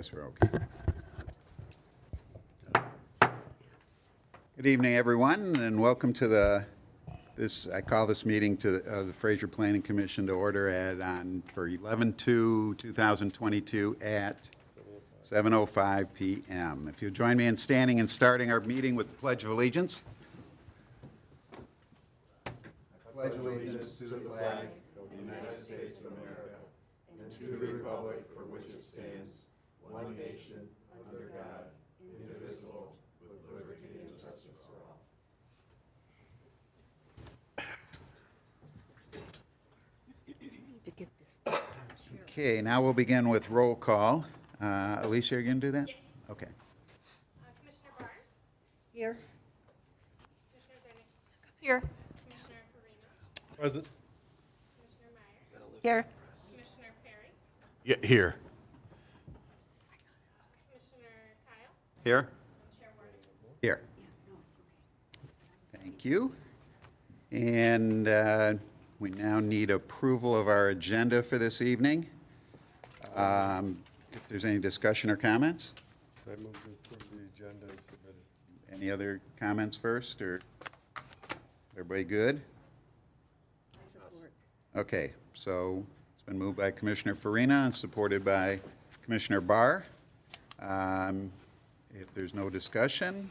Guess we're okay. Good evening, everyone, and welcome to I call this meeting to the Fraser Planning Commission to order for 11/2/2022 at 7:05 p.m. If you'll join me in standing and starting our meeting with the Pledge of Allegiance. I pledge allegiance to the flag of the United States of America and to the republic for which it stands, one nation, under God, indivisible, with liberty and justice for all. To get this. Okay, now we'll begin with roll call. Alicia, are you going to do that? Yes. Okay. Commissioner Barr, Here. Commissioner Zenich, Here. Commissioner Farina, Present. Commissioner Meyer, Here. Commissioner Perry, Yeah, here. Commissioner Kyle, Here? and Chair Warner. Here. Thank you. And we now need approval of our agenda for this evening. If there's any discussion or comments? I move to approve the agenda as submitted. Any other comments first, or everybody good? Okay, so it's been moved by Commissioner Farina and supported by Commissioner Barr. If there's no discussion,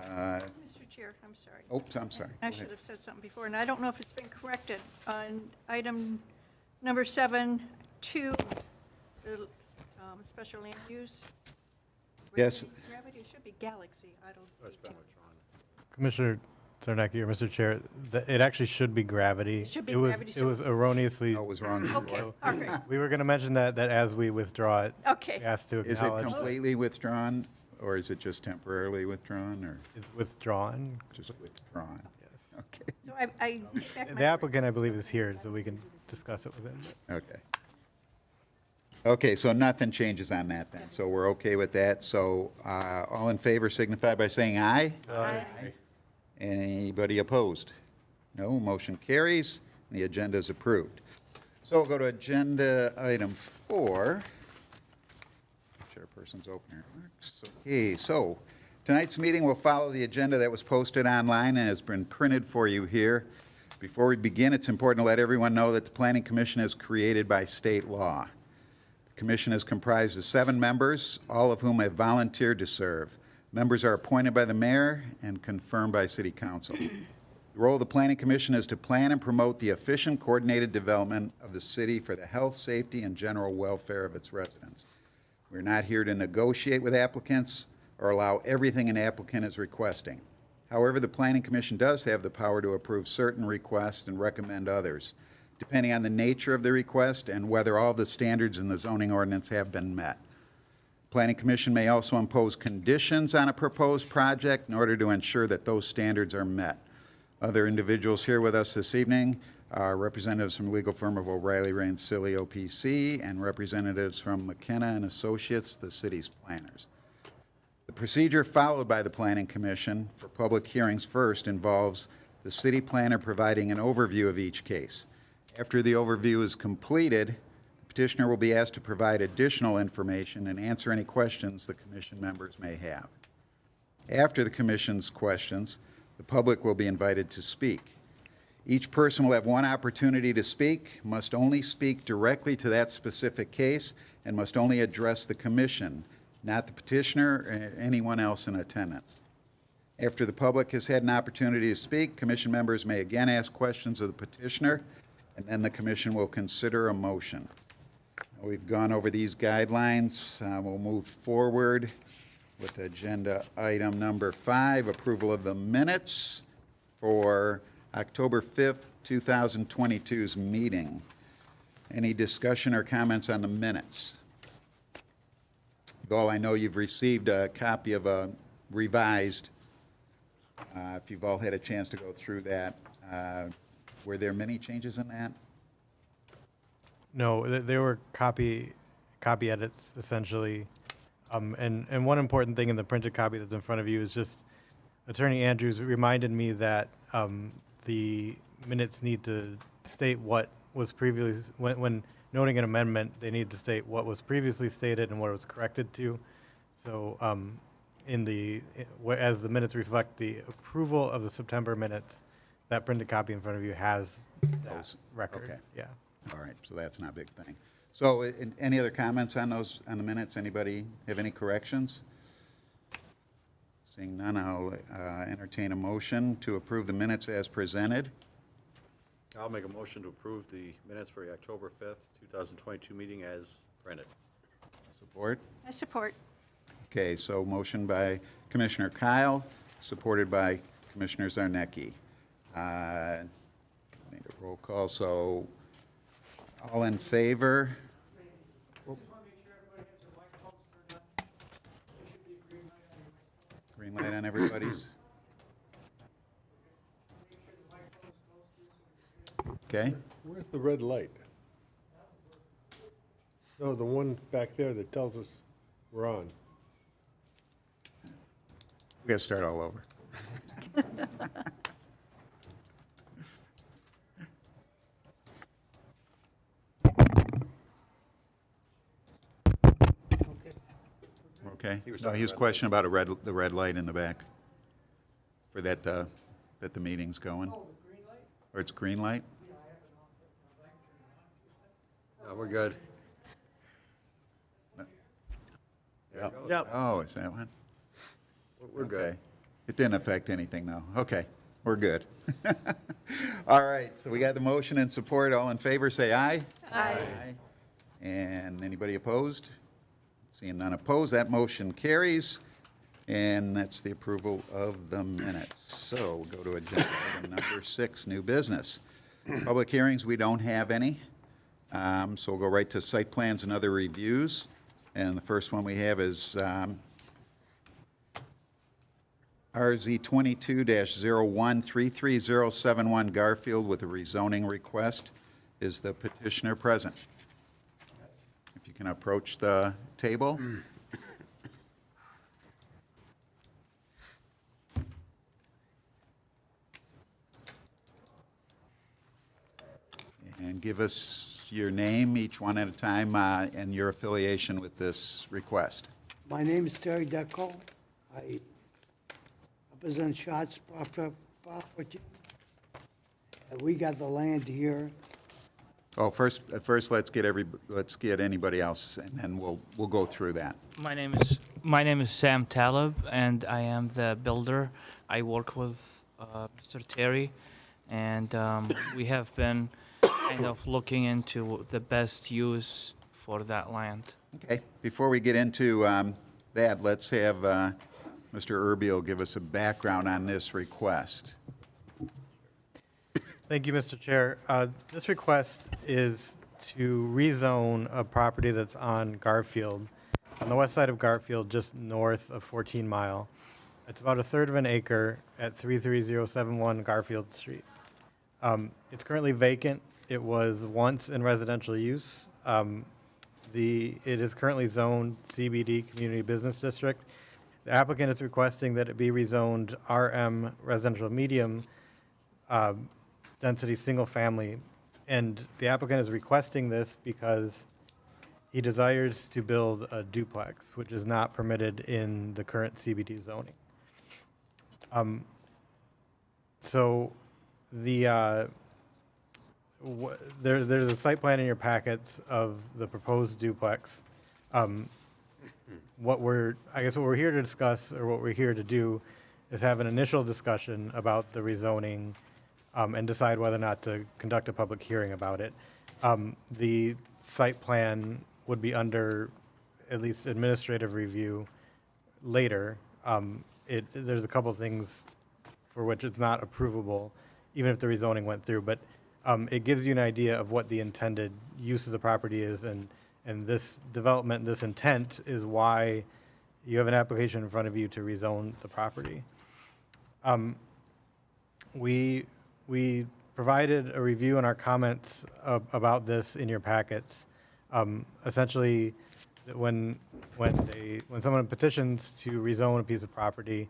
Mr. Chair, I'm sorry. I'm sorry. I should have said something before, and I don't know if it's been corrected. On item number 7, 2, the special land use. Yes. Gravity, it should be galaxy. I don't. Commissioner Zarnecki, or Mr. Chair, it actually should be gravity. It should be It was- gravity, It so- was erroneously, Oh, it was wrong. Okay, all right. we were going to mention that as we withdraw it. Okay. We asked to Is it acknowledge completely withdrawn, or is it just temporarily withdrawn, or it's withdrawn. just withdrawn? Yes. Okay, So I back my The applicant, I believe, is here, so we can discuss it with him. okay. Okay, so nothing changes on that then, so we're okay with that. So all in favor signify by saying aye. Aye. Anybody opposed? No, motion carries, and the agenda is approved. So we'll go to agenda item 4. Chairperson's opening remarks. Okay, so tonight's meeting will follow the agenda that was posted online and has been printed for you here. Before we begin, it's important to let everyone know that the Planning Commission is created by state law. The commission is comprised of 7 members, all of whom have volunteered to serve. Members are appointed by the mayor and confirmed by city council. The role of the Planning Commission is to plan and promote the efficient, coordinated development of the city for the health, safety, and general welfare of its residents. We're not here to negotiate with applicants or allow everything an applicant is requesting. However, the Planning Commission does have the power to approve certain requests and recommend others, depending on the nature of the request and whether all the standards in the zoning ordinance have been met. Planning Commission may also impose conditions on a proposed project in order to ensure that those standards are met. Other individuals here with us this evening are representatives from legal firm of O'Reilly, Ray & Silly, OPC, and representatives from McKenna and Associates, the city's planners. The procedure followed by the Planning Commission for public hearings first involves the city planner providing an overview of each case. After the overview is completed, the petitioner will be asked to provide additional information and answer any questions the commission members may have. After the commission's questions, the public will be invited to speak. Each person will have one opportunity to speak, must only speak directly to that specific case, and must only address the commission, not the petitioner or anyone else in attendance. After the public has had an opportunity to speak, commission members may again ask questions of the petitioner, and then the commission will consider a motion. We've gone over these guidelines. We'll move forward with agenda item number 5, approval of the minutes for October 5th, 2022's meeting. Any discussion or comments on the minutes? Though I know you've received a copy of a revised, if you've all had a chance to go through that, were there many changes in that? No, there were copy edits, essentially. And one important thing in the printed copy that's in front of you is just Attorney Andrews reminded me that the minutes need to state what was previously, when noting an amendment, they need to state what was previously stated and what it was corrected to. So as the minutes reflect the approval of the September minutes, that printed copy in front of you has that Those- record. okay. Yeah. All right, so that's not a big thing. So any other comments on those, on the minutes? Anybody have any corrections? Seeing none, I'll entertain a motion to approve the minutes as presented. I'll make a motion to approve the minutes for the October 5th, 2022 meeting as printed. Support? I support. Okay, so motion by Commissioner Kyle, supported by Commissioner Zarnecki. Need a roll call, so all in favor? Green light on everybody's? Okay, Where's the red light? No, the one back there that tells us we're on. we gotta start all over. Okay, no, he was questioning about the red light in the back for that the meeting's going. Oh, the green light? Or it's green light? No, we're good. Yep. Oh, is that one? We're good. Okay. It didn't affect anything, though. Okay, we're good. All right, so we got the motion and support. All in favor, say aye. Aye. And anybody opposed? Seeing none opposed, that motion carries, and that's the approval of the minutes. So we'll go to agenda item number 6, new business. Public hearings, we don't have any, so we'll go right to site plans and other reviews. And the first one we have is RZ 22-01-33071 Garfield with a rezoning request. Is the petitioner present? If you can approach the table. And give us your name, each one at a time, and your affiliation with this request. My name is Terry Deco. I represent Schatz Property. We got the land here. Oh, first, let's get anybody else, and then we'll go through that. My name is Sam Taleb, and I am the builder. I work with Mr. Terry, and we have been kind of looking into the best use for that land. Okay, before we get into that, let's have Mr. Erbiel give us a background on this request. Thank you, Mr. Chair. This request is to rezone a property that's on Garfield, on the west side of Garfield, just north of 14 Mile. It's about a third of an acre at 33071 Garfield Street. It's currently vacant. It was once in residential use. It is currently zoned CBD Community Business District. The applicant is requesting that it be rezoned RM Residential Medium Density Single Family. And the applicant is requesting this because he desires to build a duplex, which is not permitted in the current CBD zoning. So there's a site plan in your packets of the proposed duplex. What we're here to discuss, or what we're here to do, is have an initial discussion about the rezoning and decide whether or not to conduct a public hearing about it. The site plan would be under at least administrative review later. There's a couple of things for which it's not approvable, even if the rezoning went through, but it gives you an idea of what the intended use of the property is, and this development, this intent is why you have an application in front of you to rezone the property. We provided a review in our comments about this in your packets. Essentially, when someone petitions to rezone a piece of property,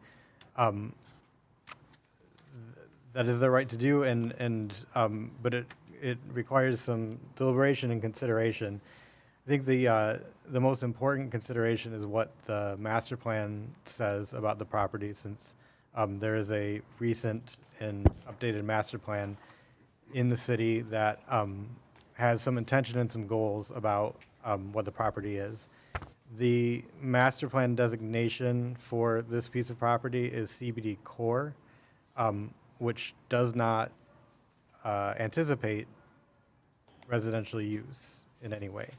that is their right to do, but it requires some deliberation and consideration. I think the most important consideration is what the master plan says about the property, since there is a recent and updated master plan in the city that has some intention and some goals about what the property is. The master plan designation for this piece of property is CBD core, which does not anticipate residential use in any way.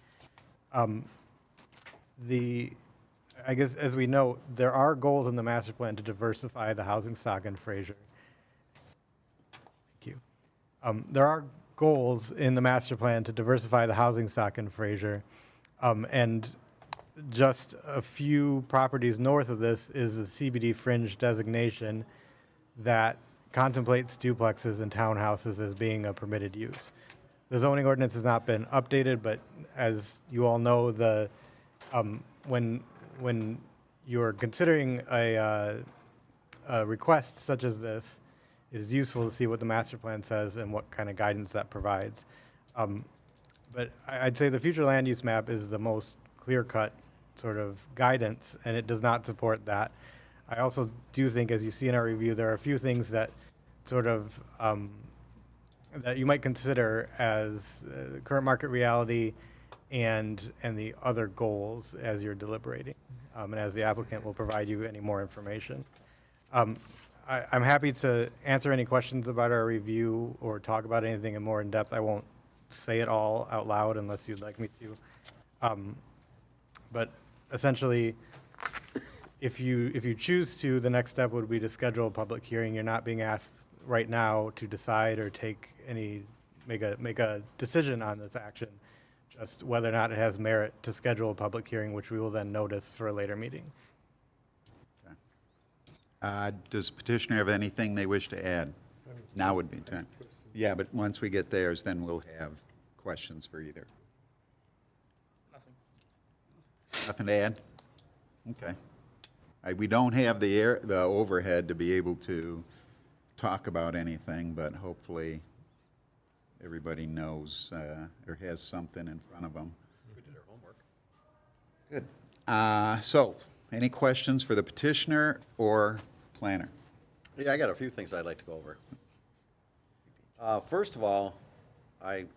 I guess, as we know, there are goals in the master plan to diversify the housing stock in Fraser. Thank you. There are goals in the master plan to diversify the housing stock in Fraser, and just a few properties north of this is the CBD fringe designation that contemplates duplexes and townhouses as being a permitted use. The zoning ordinance has not been updated, but as you all know, when you're considering a request such as this, it is useful to see what the master plan says and what kind of guidance that provides. But I'd say the future land use map is the most clear-cut sort of guidance, and it does not support that. I also do think, as you see in our review, there are a few things that sort of that you might consider as current market reality and the other goals as you're deliberating, and as the applicant will provide you any more information. I'm happy to answer any questions about our review or talk about anything in more in depth. I won't say it all out loud unless you'd like me to. But essentially, if you choose to, the next step would be to schedule a public hearing. You're not being asked right now to decide or make a decision on this action, just whether or not it has merit to schedule a public hearing, which we will then notice for a later meeting. Does petitioner have anything they wish to add? Now would be time. Yeah, but once we get theirs, then we'll have questions for either. Nothing to add? Okay. We don't have the overhead to be able to talk about anything, but hopefully everybody knows or has something in front of them. We did our homework. Good. So, any questions for the petitioner or planner? Yeah, I got a few things I'd like to go over. First of all, I'd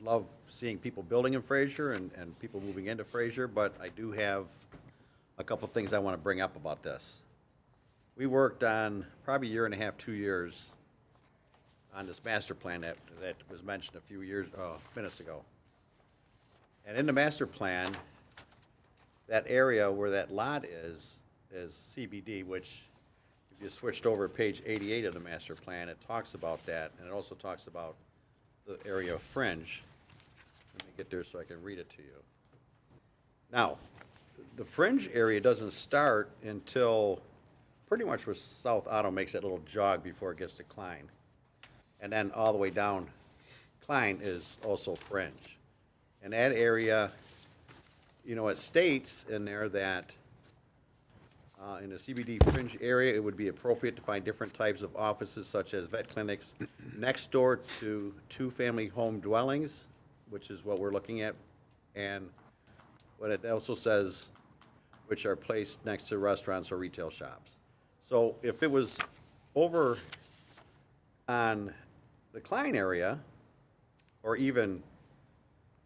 love seeing people building in Fraser and people moving into Fraser, but I do have a couple things I want to bring up about this. We worked on probably a year and a half, 2 years on this master plan that was mentioned a few minutes ago. And in the master plan, that area where that lot is CBD, which if you switched over to page 88 of the master plan, it talks about that, and it also talks about the area of fringe. Let me get there so I can read it to you. Now, the fringe area doesn't start until pretty much where South Otto makes that little jog before it gets to Klein. And then all the way down Klein is also fringe. And that area, you know, it states in there that in the CBD fringe area, it would be appropriate to find different types of offices such as vet clinics next door to two-family home dwellings, which is what we're looking at. And what it also says, which are placed next to restaurants or retail shops. So if it was over on the Klein area, or even,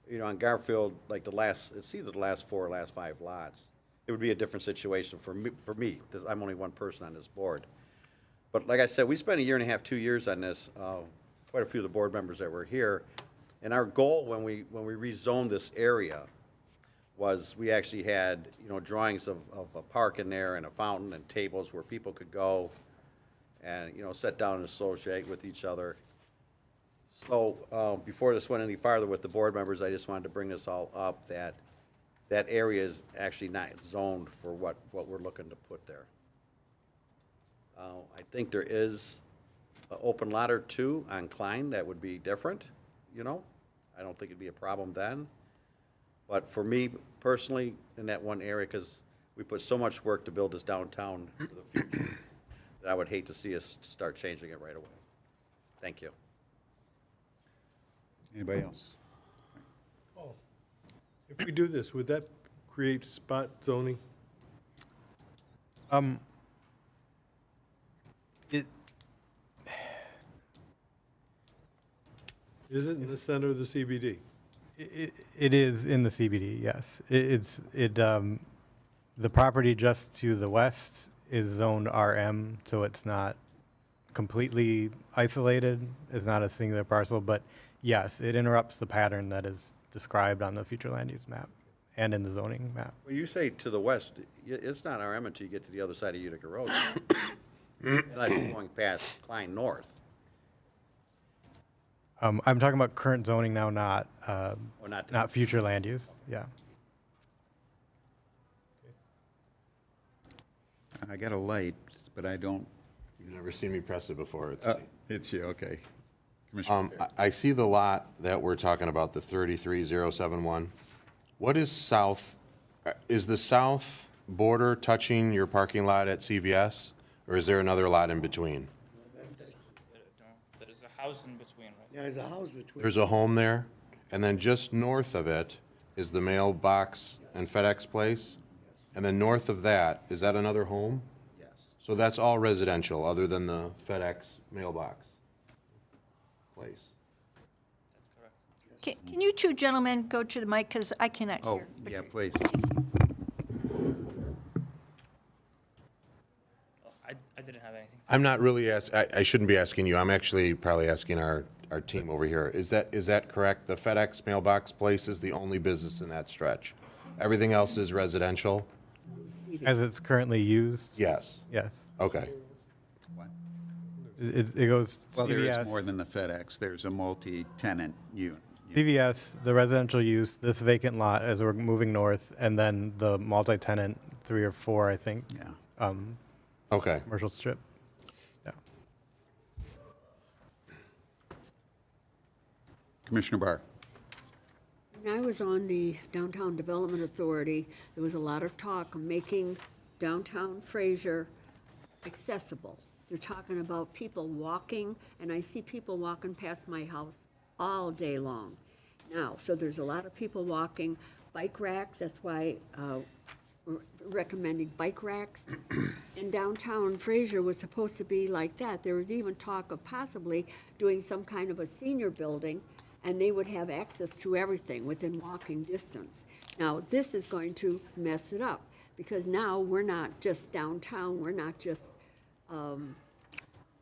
you know, on Garfield, like it's either the last 4 or last 5 lots, it would be a different situation for me, because I'm only one person on this board. But like I said, we spent a year and a half, 2 years on this, quite a few of the board members that were here. And our goal when we rezoned this area was we actually had, you know, drawings of a park in there and a fountain and tables where people could go and, you know, sit down and associate with each other. So before this went any farther with the board members, I just wanted to bring this all up, that area is actually not zoned for what we're looking to put there. I think there is an open lot or two on Klein that would be different, you know. I don't think it'd be a problem then. But for me personally, in that one area, because we put so much work to build this downtown for the future, that I would hate to see us start changing it right away. Thank you. Anybody else? Oh, if we do this, would that create spot zoning? It, Is it in the center of the CBD? it is in the CBD, yes. The property just to the west is zoned RM, so it's not completely isolated. It's not a singular parcel, but yes, it interrupts the pattern that is described on the future land use map and in the zoning map. When you say to the west, it's not RM until you get to the other side of Utica Road. And I see going past Klein North, I'm talking about current zoning now, not or not. not future land use. Yeah. I got a light, but I don't, You've never seen me press it before. It's me. it's you, okay. Commissioner Perry. I see the lot that we're talking about, the 33071. What is south, is the south border touching your parking lot at CVS? Or is there another lot in between? There is a house in between, right? There's a house between. There's a home there, and then just north of it is the mailbox and FedEx place? And then north of that, is that another home? Yes. So that's all residential, other than the FedEx mailbox place? That's correct. Can you two gentlemen go to the mic, because I cannot Oh, hear. yeah, please. I didn't have anything. I'm not really I shouldn't be asking you, I'm actually probably asking our team over here. Is that correct? The FedEx mailbox place is the only business in that stretch? Everything else is residential? As it's currently used? Yes. Yes. Okay. It goes Well, there is CVS. more than the FedEx. There's a multi-tenant unit. CVS, the residential use, this vacant lot as we're moving north, and then the multi-tenant 3 or 4, I think, Yeah. Okay. commercial strip. Yeah. Commissioner Barr. When I was on the Downtown Development Authority, there was a lot of talk of making downtown Fraser accessible. They're talking about people walking, and I see people walking past my house all day long now. So there's a lot of people walking, bike racks, that's why we're recommending bike racks. And downtown Fraser was supposed to be like that. There was even talk of possibly doing some kind of a senior building, and they would have access to everything within walking distance. Now, this is going to mess it up, because now we're not just downtown, we're not just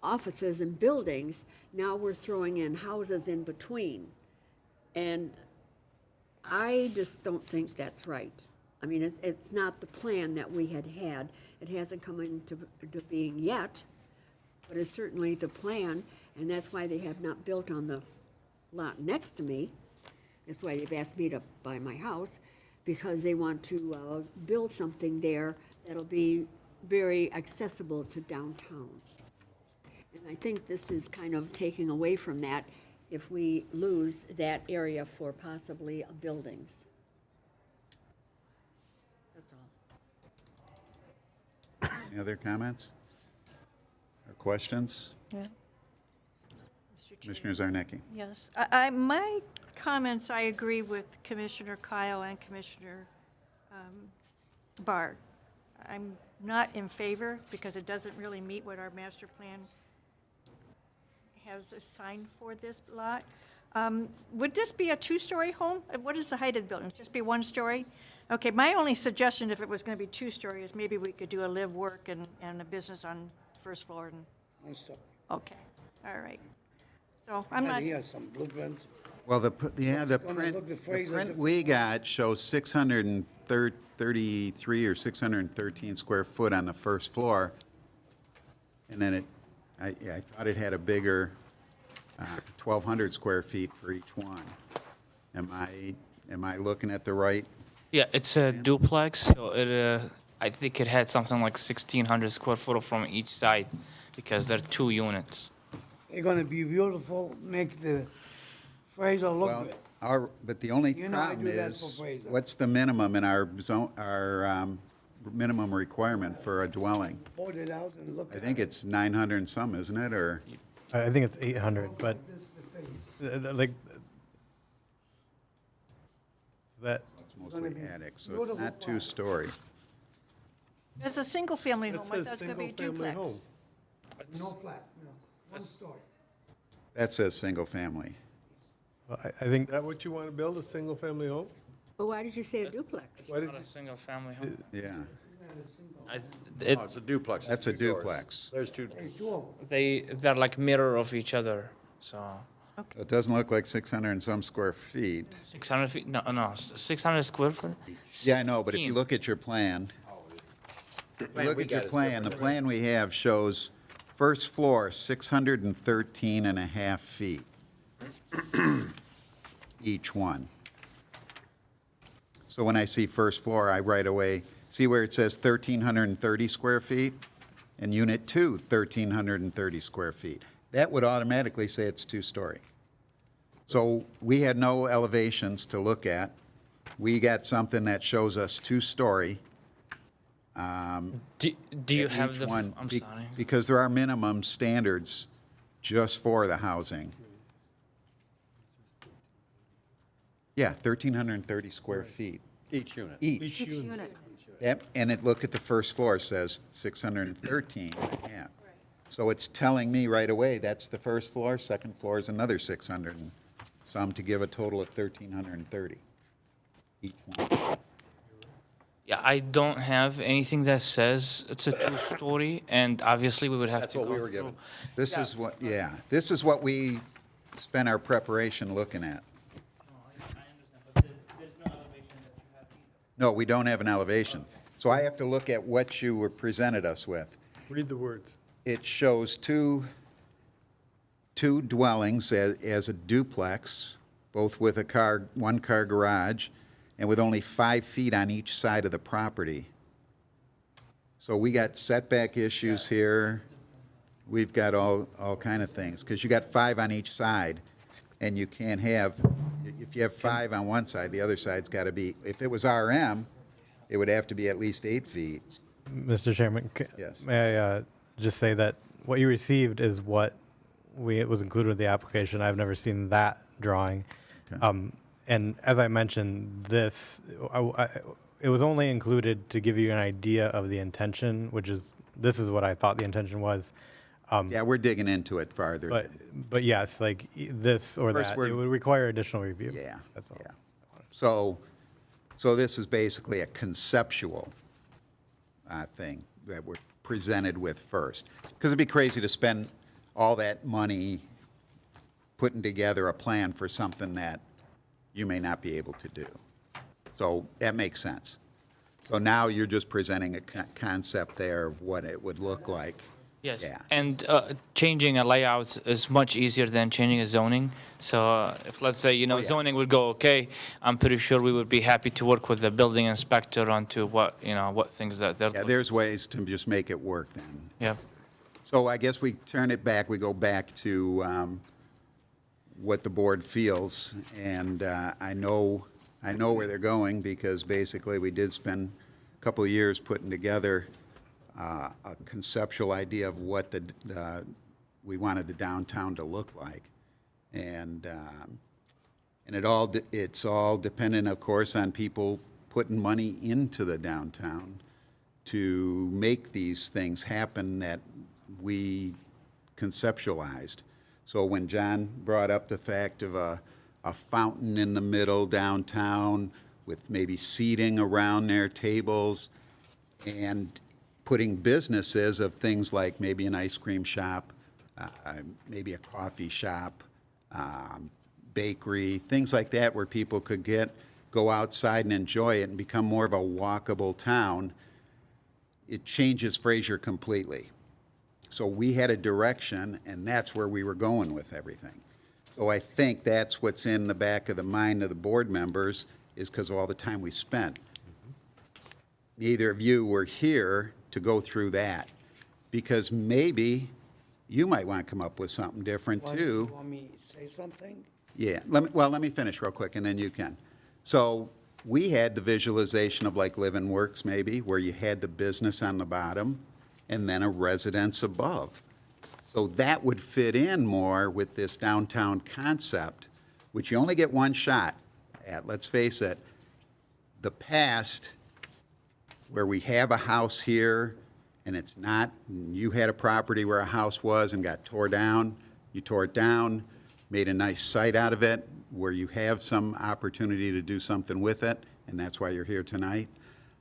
offices and buildings, now we're throwing in houses in between. And I just don't think that's right. I mean, it's not the plan that we had. It hasn't come into being yet, but it's certainly the plan, and that's why they have not built on the lot next to me. That's why they've asked me to buy my house, because they want to build something there that'll be very accessible to downtown. And I think this is kind of taking away from that if we lose that area for possibly buildings. That's all. Any other comments or questions? Yeah. Commissioner Zarnecki. Yes, my comments, I agree with Commissioner Kyle and Commissioner Barr. I'm not in favor, because it doesn't really meet what our master plan has assigned for this lot. Would this be a two-story home? What is the height of the building? Just be one story? Okay, my only suggestion, if it was going to be two-story, is maybe we could do a live, work, and a business on first floor. And One story. okay, all right. So I'm not. He has some blueprints. Well, the Gonna print, look the the Fraser print dif- we got shows 633 or 613 square foot on the first floor. And then I thought it had a bigger 1,200 square feet for each one. Am I looking at the right? Yeah, it's a duplex, so I think it had something like 1,600 square foot from each side, because there are 2 units. They're gonna be beautiful, make the Fraser look Well, good. but the only You know I problem do that is, for Fraser. what's the minimum in our zone, our minimum requirement for a dwelling? Board it out and look I at think it. it's 900 and some, isn't it, or? I think it's 800, but like That, It's mostly attic, so it's not two-story. It's a single-family That home, I says thought it's gonna be a single-family duplex. home. No flat, no, one story. That says single-family. I think, Is that what you want to build, a single-family home? But why did you say a duplex? Why did Not you, a single family home. Yeah, It, Oh, it's a duplex. that's a Two doors. duplex. There's two. Hey, two of them. they're like mirror of each other. So It doesn't look like 600 and some square feet. 600 feet? No, 600 square foot. Yeah, I know, but if you 16. look at your plan, if you look we at your got is plan, the different. plan we have shows first floor, 613 and a half feet. Each one. So when I see first floor, I right away, see where it says 1,330 square feet? And unit two, 1,330 square feet. That would automatically say it's two-story. So we had no elevations to look at. We got something that shows us two-story. Do you at have each the? one, I'm sorry. Because there are minimum standards just for the housing. Yeah, 1,330 square feet Each unit. each. each unit? Yep, and it, look at the first floor, it says 613 and a half. So it's telling me right away, that's the first floor, second floor is another 600 and some, to give a total of 1,330 each one. Yeah, I don't have anything that says it's a two-story, and obviously we would have That's to what go we were through. given. This is what, yeah, this is what we spent our preparation looking at. No, we don't have an elevation. So I have to look at what you were presented us with. Read the words. It shows two dwellings as a duplex, both with a car, one-car garage, and with only 5 feet on each side of the property. So we got setback issues here. We've got all kind of things, because you got 5 on each side, and you can't have, if you have 5 on one side, the other side's got to be, if it was RM, it would have to be at least 8 feet. Mr. Chairman, Yes. may I just say that what you received is what it was included with the application. I've never seen that drawing. Okay. And as I mentioned, it was only included to give you an idea of the intention, this is what I thought the intention was. Yeah, we're digging into it farther. But yes, like this or First that, we're- it would require additional review. Yeah. That's all. Yeah. So this is basically a conceptual thing that we're presented with first. Because it'd be crazy to spend all that money putting together a plan for something that you may not be able to do. So that makes sense. So now you're just presenting a concept there of what it would look like. Yes, Yeah. and changing a layout is much easier than changing a zoning. So if, let's say, yeah. zoning would go okay, I'm pretty sure we would be happy to work with the building inspector onto what things that they're. Yeah, there's ways to just make it work then. Yeah. So I guess we turn it back, we go back to what the board feels, and I know where they're going, because basically we did spend a couple of years putting together a conceptual idea of what we wanted the downtown to look like. And it's all dependent, of course, on people putting money into the downtown to make these things happen that we conceptualized. So when John brought up the fact of a fountain in the middle downtown with maybe seating around their tables, and putting businesses of things like maybe an ice cream shop, maybe a coffee shop, bakery, things like that, where people could go outside and enjoy it and become more of a walkable town, it changes Fraser completely. So we had a direction, and that's where we were going with everything. So I think that's what's in the back of the mind of the board members, is because of all the time we spent. Neither of you were here to go through that, because maybe you might want to come up with something different too. Want me to say something? Yeah, let me finish real quick, and then you can. So we had the visualization of like Live and Works maybe, where you had the business on the bottom and then a residence above. So that would fit in more with this downtown concept, which you only get one shot at, let's face it. the past, where we have a house here, and it's not, you had a property where a house was and got tore down, you tore it down, made a nice site out of it, where you have some opportunity to do something with it, and that's why you're here tonight.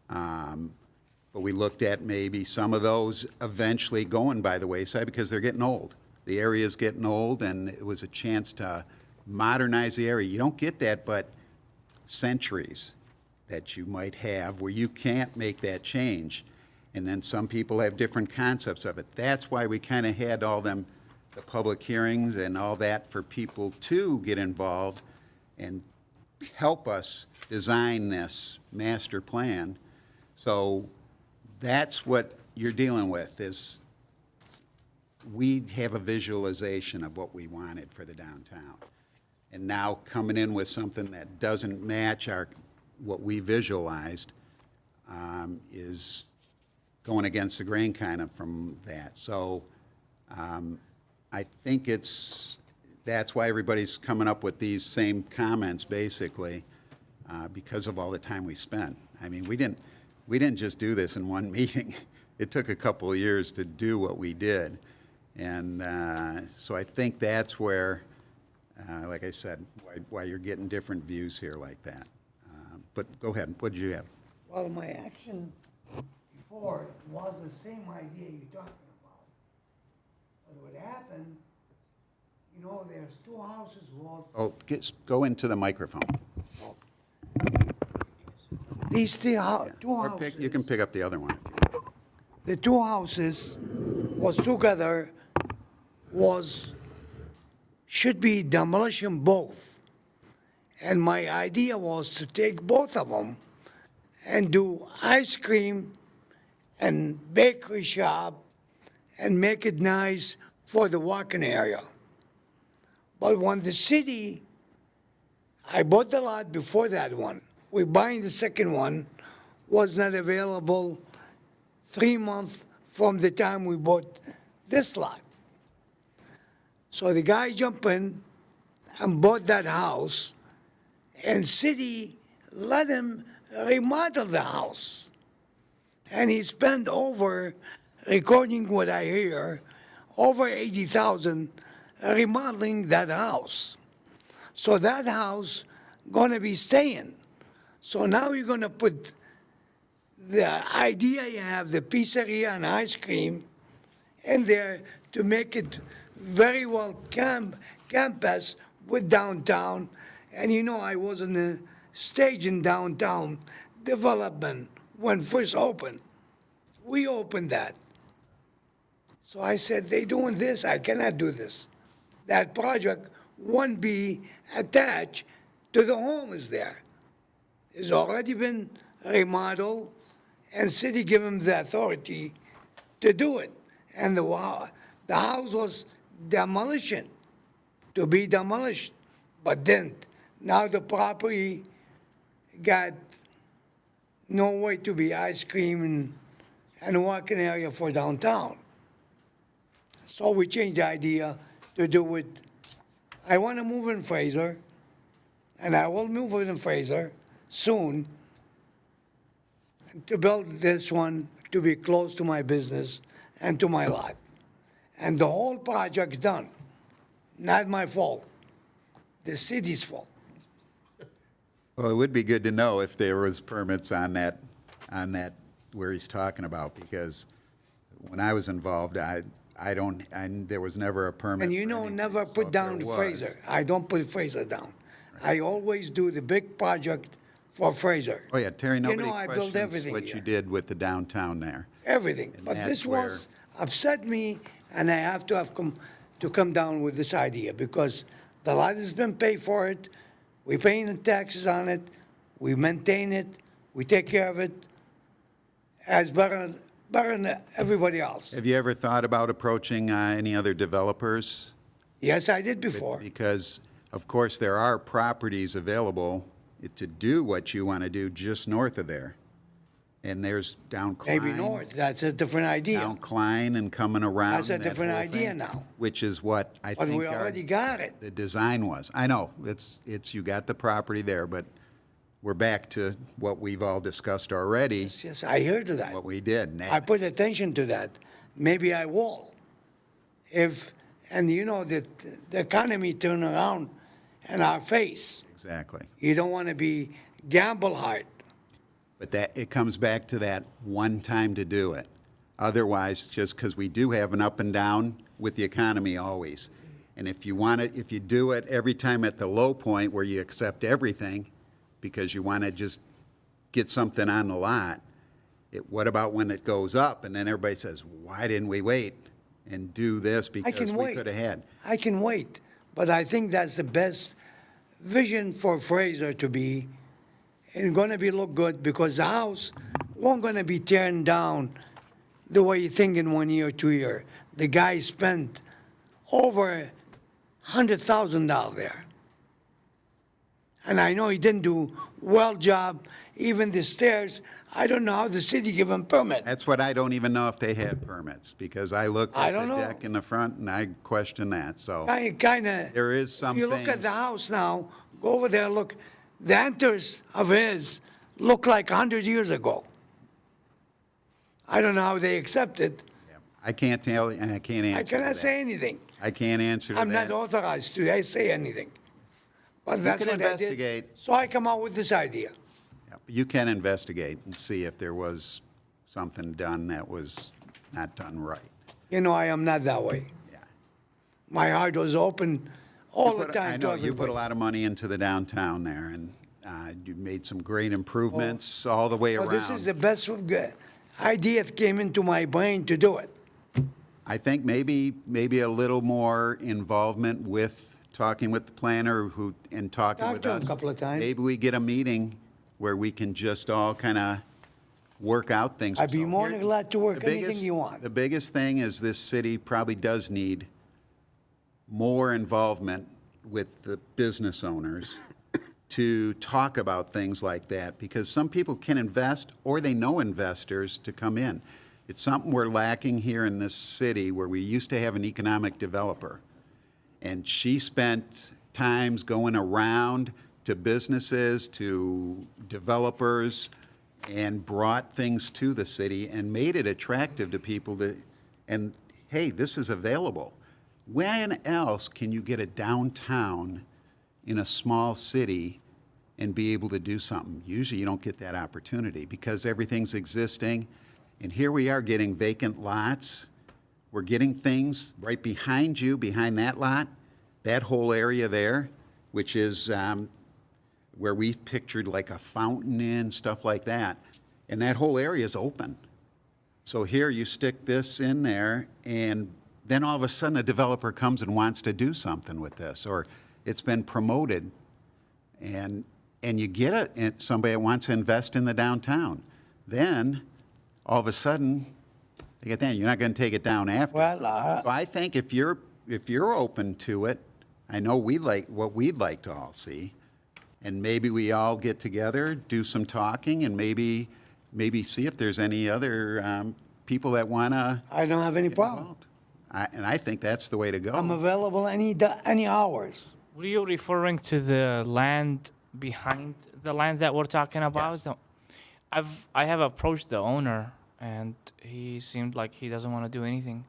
But we looked at maybe some of those eventually going by the wayside because they're getting old. The area's getting old, and it was a chance to modernize the area. You don't get that but centuries that you might have where you can't make that change. And then some people have different concepts of it. That's why we kind of had all them, the public hearings and all that for people to get involved and help us design this master plan. So that's what you're dealing with, is we have a visualization of what we wanted for the downtown. And now coming in with something that doesn't match what we visualized is going against the grain kind of from that. So I think that's why everybody's coming up with these same comments, basically, because of all the time we spent. I mean, we didn't just do this in one meeting. It took a couple of years to do what we did. And so I think that's where, like I said, why you're getting different views here like that. But go ahead, what did you have? Well, my action before was the same idea you're talking about. But what happened, you know, there's two houses was, Oh, go into the microphone. these two Or houses. you can pick up the other one. The two houses was together should be demolition both. And my idea was to take both of them and do ice cream and bakery shop and make it nice for the walking area. But when the city, I bought the lot before that one. We're buying the second one, was not available 3 months from the time we bought this lot. So the guy jumped in and bought that house, and city let him remodel the house. And he spent over, according what I hear, over $80,000 remodeling that house. So that house gonna be staying. So now you're gonna put the idea you have, the pizzeria and ice cream, in there to make it very well campus with downtown. And you know, I was in the stage in downtown development when first opened. We opened that. So I said, they doing this, I cannot do this. That project won't be attached to the home is there. It's already been remodeled, and city give them the authority to do it. And the house was to be demolished, but didn't. Now the property got no way to be ice cream and walking area for downtown. So we changed the idea to do it. I want to move in Fraser, and I will move in Fraser soon to build this one to be close to my business and to my lot. And the whole project's done. Not my fault. The city's fault. Well, it would be good to know if there was permits on that where he's talking about, because when I was involved, there was never a permit. And you for know, anything. never So put if down there was- Fraser. I don't put Fraser down. I always do the big project for Fraser. Oh, yeah, Terry, You nobody know, I built questions everything what you here. did with the downtown there. Everything. And But that's this was upset me, and I have to come down with this idea, because the lot has been paid for it. We're paying the taxes on it. We maintain it. We take care of it as better than everybody else. Have you ever thought about approaching any other developers? Yes, I did before. Because, of course, there are properties available to do what you want to do just north of there. And there's down Klein. Maybe north. That's a different idea. Down Klein and coming around. That's a that different whole idea thing, now. Which is what I But think we already got it. the design was. I know, you got the property there, but we're back to what we've all discussed already, Yes, I heard that. what we did. And I put attention to that. Maybe I will. And you know that the economy turn around in our face. Exactly. You don't want to be gamble hard. But that, it comes back to that one time to do it. Otherwise, just because we do have an up and down with the economy always. And if you want it, if you do it every time at the low point where you accept everything because you want to just get something on the lot, what about when it goes up and then everybody says, why didn't we wait and do this I because can we wait. could have had? I can wait, but I think that's the best vision for Fraser to be, and going to be look good because the house won't going to be torn down the way you think in 1 year, 2 year. The guy spent over $100,000 there. And I know he didn't do well job, even the stairs. I don't know how the city give him permit. That's what I don't even know if they had permits because I looked I at the don't know. deck in the front and I question that, so. Kind of. There is some If you look at things- the house now, go over there, look. The enters of his look like 100 years ago. I don't know how they accept it. I can't tell, and I can't answer I to cannot that. say anything. I can't answer to I'm that. not authorized to say anything. But that's can what I did. investigate. So I come out with this idea. Yeah, but you can investigate and see if there was something done that was not done right. You know, I am not that way. Yeah. My heart was open all the time I to know, you put a everybody. lot of money into the downtown there, and you made some great improvements all the way Well, around. this is the best idea that came into my brain to do it. I think maybe a little more involvement with talking with the planner and talking Talked with to him us. a couple of times. Maybe we get a meeting where we can just all kind of work out things. I'd be So more here- than glad to work the anything biggest- you want. The biggest thing is this city probably does need more involvement with the business owners to talk about things like that, because some people can invest or they know investors to come in. It's something we're lacking here in this city where we used to have an economic developer. And she spent times going around to businesses, to developers, and brought things to the city and made it attractive to people and hey, this is available. When else can you get a downtown in a small city and be able to do something? Usually you don't get that opportunity because everything's existing. And here we are getting vacant lots. We're getting things right behind you, behind that lot, that whole area there, which is where we've pictured like a fountain in, stuff like that. And that whole area is open. So here you stick this in there, and then all of a sudden a developer comes and wants to do something with this, or it's been promoted, and you get somebody that wants to invest in the downtown. Then, all of a sudden, they get that. You're not going to take it down after. Well, So I think if you're open to it, I know what we'd like to all see, and maybe we all get together, do some talking, and maybe see if there's any other people that want to I don't have any get problem. involved. And I think that's the way to go. I'm available any hours. Were you referring to the land behind the land that we're talking about? Yes. I have approached the owner, and he seemed like he doesn't want to do anything.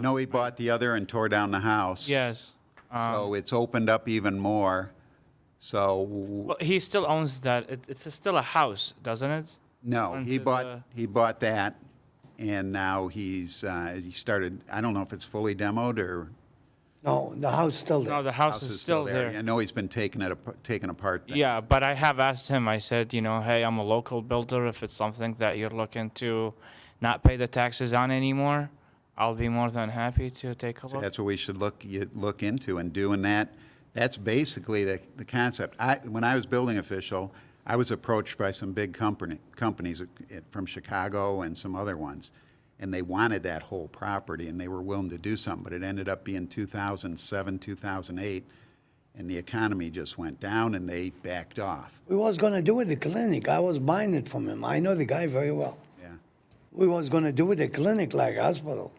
No, he bought the other and tore down the house. Yes. So it's opened up even more. So, Well, he still owns that. It's still a house, doesn't it? no, he Onto bought that, and now he started, I don't know if it's fully demoed or No, the house still there. No, the house is still there. I know he's been taken apart. things. Yeah, but I have asked him. I said, hey, I'm a local builder. If it's something that you're looking to not pay the taxes on anymore, I'll be more than happy to take a So look. that's what we should look into and doing that. That's basically the concept. When I was building official, I was approached by some big companies from Chicago and some other ones, and they wanted that whole property, and they were willing to do something, but it ended up being 2007, 2008, and the economy just went down, and they backed off. We was going to do it the clinic. I was buying it from him. I know the guy very well. Yeah. We was going to do it the clinic like hospital.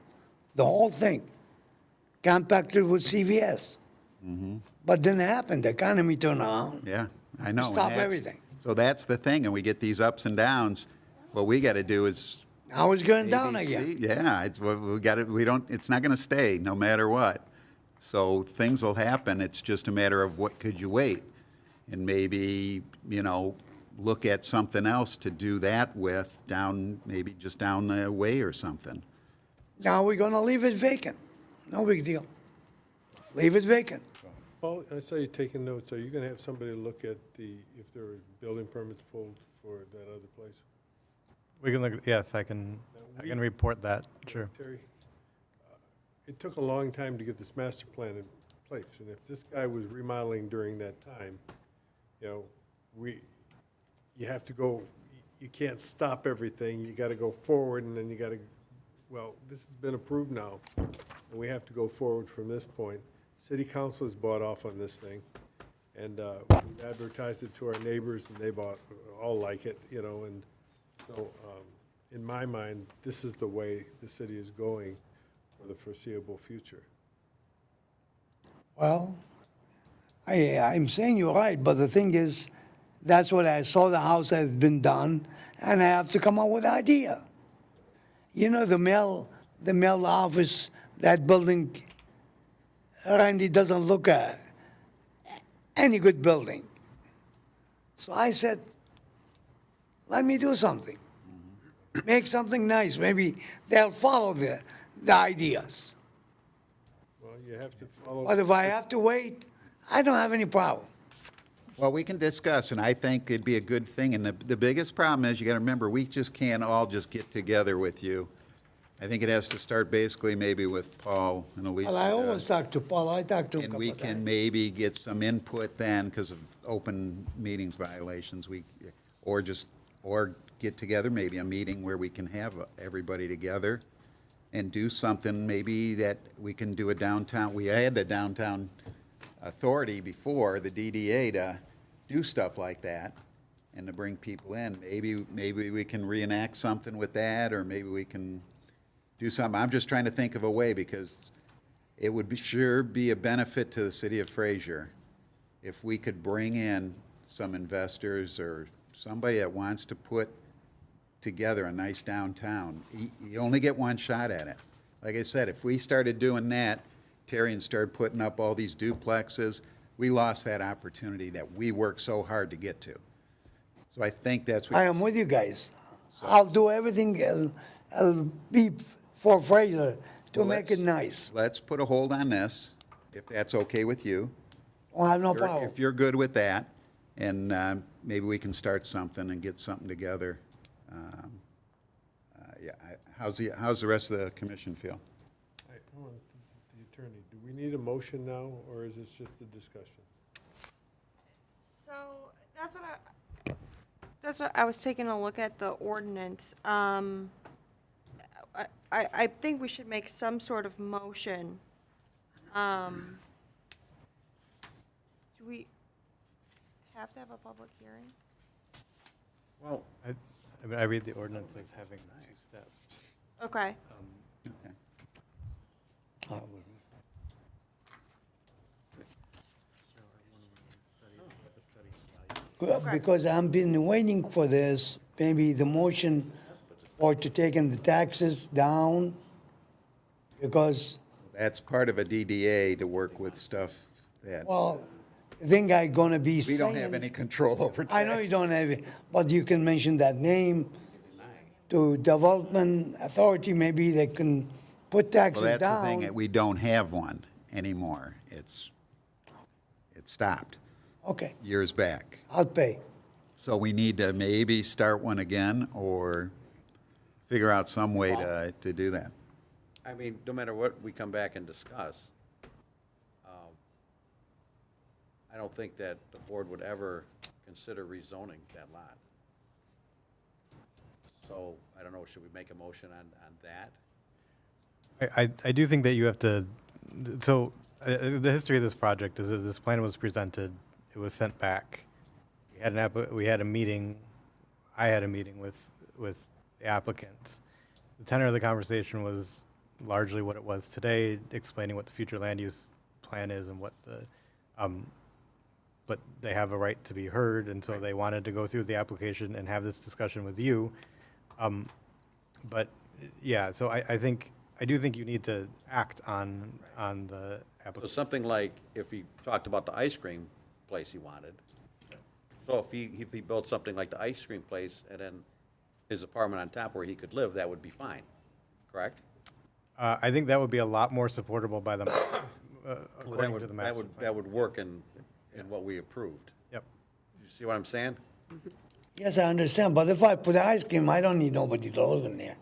The whole thing. Compacted with CVS. But didn't happen. The economy turned around. Yeah, I know. and Stop that's- everything. So that's the thing, and we get these ups and downs. What we got to do is Now it's going down ABC. again. Yeah, it's, we got to, we don't, it's not going to stay no matter what. So things will happen. It's just a matter of what could you wait? And maybe, you know, look at something else to do that with down, maybe just down the way or something. Now we're gonna leave it vacant. No big deal. Leave it vacant. Paul, I saw you taking notes. Are you gonna have somebody look at if there are building permits pulled for that other place? We can look, yes, I can report that, sure. Terry, it took a long time to get this master plan in place, and if this guy was remodeling during that time, you know, you have to go, you can't stop everything, you gotta go forward, and then you gotta, well, this has been approved now, and we have to go forward from this point. City council has bought off on this thing, and we advertised it to our neighbors, and they all like it, you know, and so, in my mind, this is the way the city is going for the foreseeable future. Well, I'm saying you're right, but the thing is, that's what I saw the house has been done, and I have to come up with an idea. You know, the mail office, that building, Randy, doesn't look any good building. So I said, let me do something. Make something nice. Maybe they'll follow the ideas. Well, you have to follow. But if I have to wait, I don't have any problem. Well, we can discuss, and I think it'd be a good thing. And the biggest problem is, you got to remember, we just can't all just get together with you. I think it has to start basically maybe with Paul and Alicia. Well, I always talk to Paul. I talk to him. And a we couple can times. maybe get some input then, because of open meetings violations, or get together, maybe a meeting where we can have everybody together and do something, maybe that we can do a downtown, we had the downtown authority before, the DDA, to do stuff like that and to bring people in. Maybe we can reenact something with that, or maybe we can do something. I'm just trying to think of a way, because it would sure be a benefit to the city of Fraser if we could bring in some investors or somebody that wants to put together a nice downtown. You only get one shot at it. Like I said, if we started doing that, Terry, and started putting up all these duplexes, we lost that opportunity that we worked so hard to get to. So I think that's what. I am with you guys. I'll do everything. I'll be for Fraser to Well, make it nice. Let's put a hold on this, if that's okay with you. I have no If you're- problem. If you're good with that, and maybe we can start something and get something together. Yeah, how's the rest of the commission feel? I want the attorney, do we need a motion now, or is this just a discussion? So that's what I was taking a look at the ordinance. I think we should make some sort of motion. Do we have to have a public hearing? Well, I read the ordinance as having 2 steps. Okay. Okay. Because I've been waiting for this, maybe the motion or to taking the taxes down, because, That's part of a DDA to work with stuff that, well, I think I'm gonna be we saying. don't have any control over tax. I know you don't have it, but you can mention that name to Development Authority, maybe they can put Well, taxes that's the thing, down. that we don't have one anymore. It stopped Okay, years back. I'll pay. So we need to maybe start one again, or figure out some way to do that. I mean, no matter what we come back and discuss, I don't think that the board would ever consider rezoning that lot. So, I don't know, should we make a motion on that? I do think that you have to, so the history of this project is that this plan was presented, it was sent back. We had a meeting, I had a meeting with the applicants. The tenor of the conversation was largely what it was today, explaining what the future land use plan is and what the but they have a right to be heard, and so they wanted to go through the application and have this discussion with you. But, yeah, so I do think you need to act on the So application. something like, if he talked about the ice cream place he wanted, so if he built something like the ice cream place and then his apartment on top where he could live, that would be fine, correct? I think that would be a lot more supportable by the, Well, according to the master plan. That would work in what we approved. Yep. You see what I'm saying? Yes, I understand, but if I put ice cream, I don't need nobody to live in there.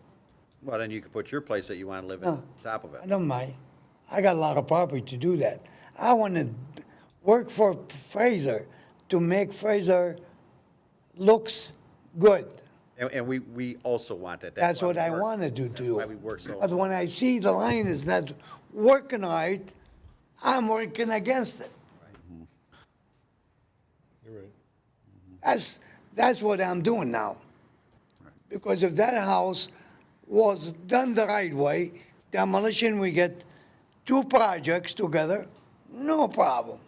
Well, then you could put your place that you want to live in No. on top of it. I don't mind. I got a lot of property to do that. I want to work for Fraser to make Fraser looks good. And we also want that. That's why what we I work- want to do That's too. why we work so. But when I see the line is not working right, I'm working against it. You're right. That's what I'm doing now. Because if that house was done the right way, demolition, we get 2 projects together, no problem.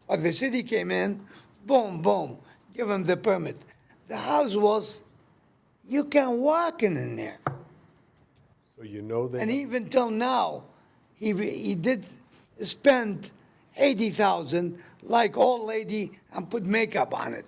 But the city came in, boom, boom, give them the permit. The house was, you can walk in there. So you know that. And even till now, he did spend 80,000 like old lady and put makeup on it.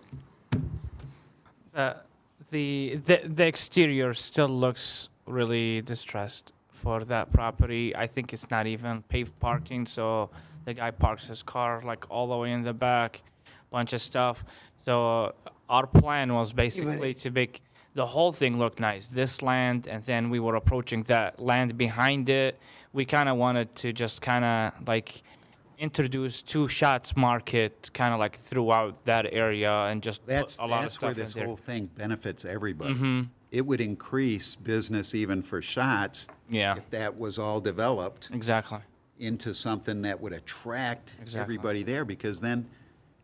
The exterior still looks really distressed for that property. I think it's not even paved parking, so the guy parks his car like all the way in the back, bunch of stuff. So our plan was basically to make the whole thing look nice. This land, and then we were approaching that land behind it. We kind of wanted to just kind of like introduce Two Shots Market kind of like throughout that area and just That's, put a lot of that's where stuff in this there. whole thing benefits everybody. It would increase business even for Shots. Yeah. If that was all developed Exactly. into something that would attract Exactly. everybody there, because then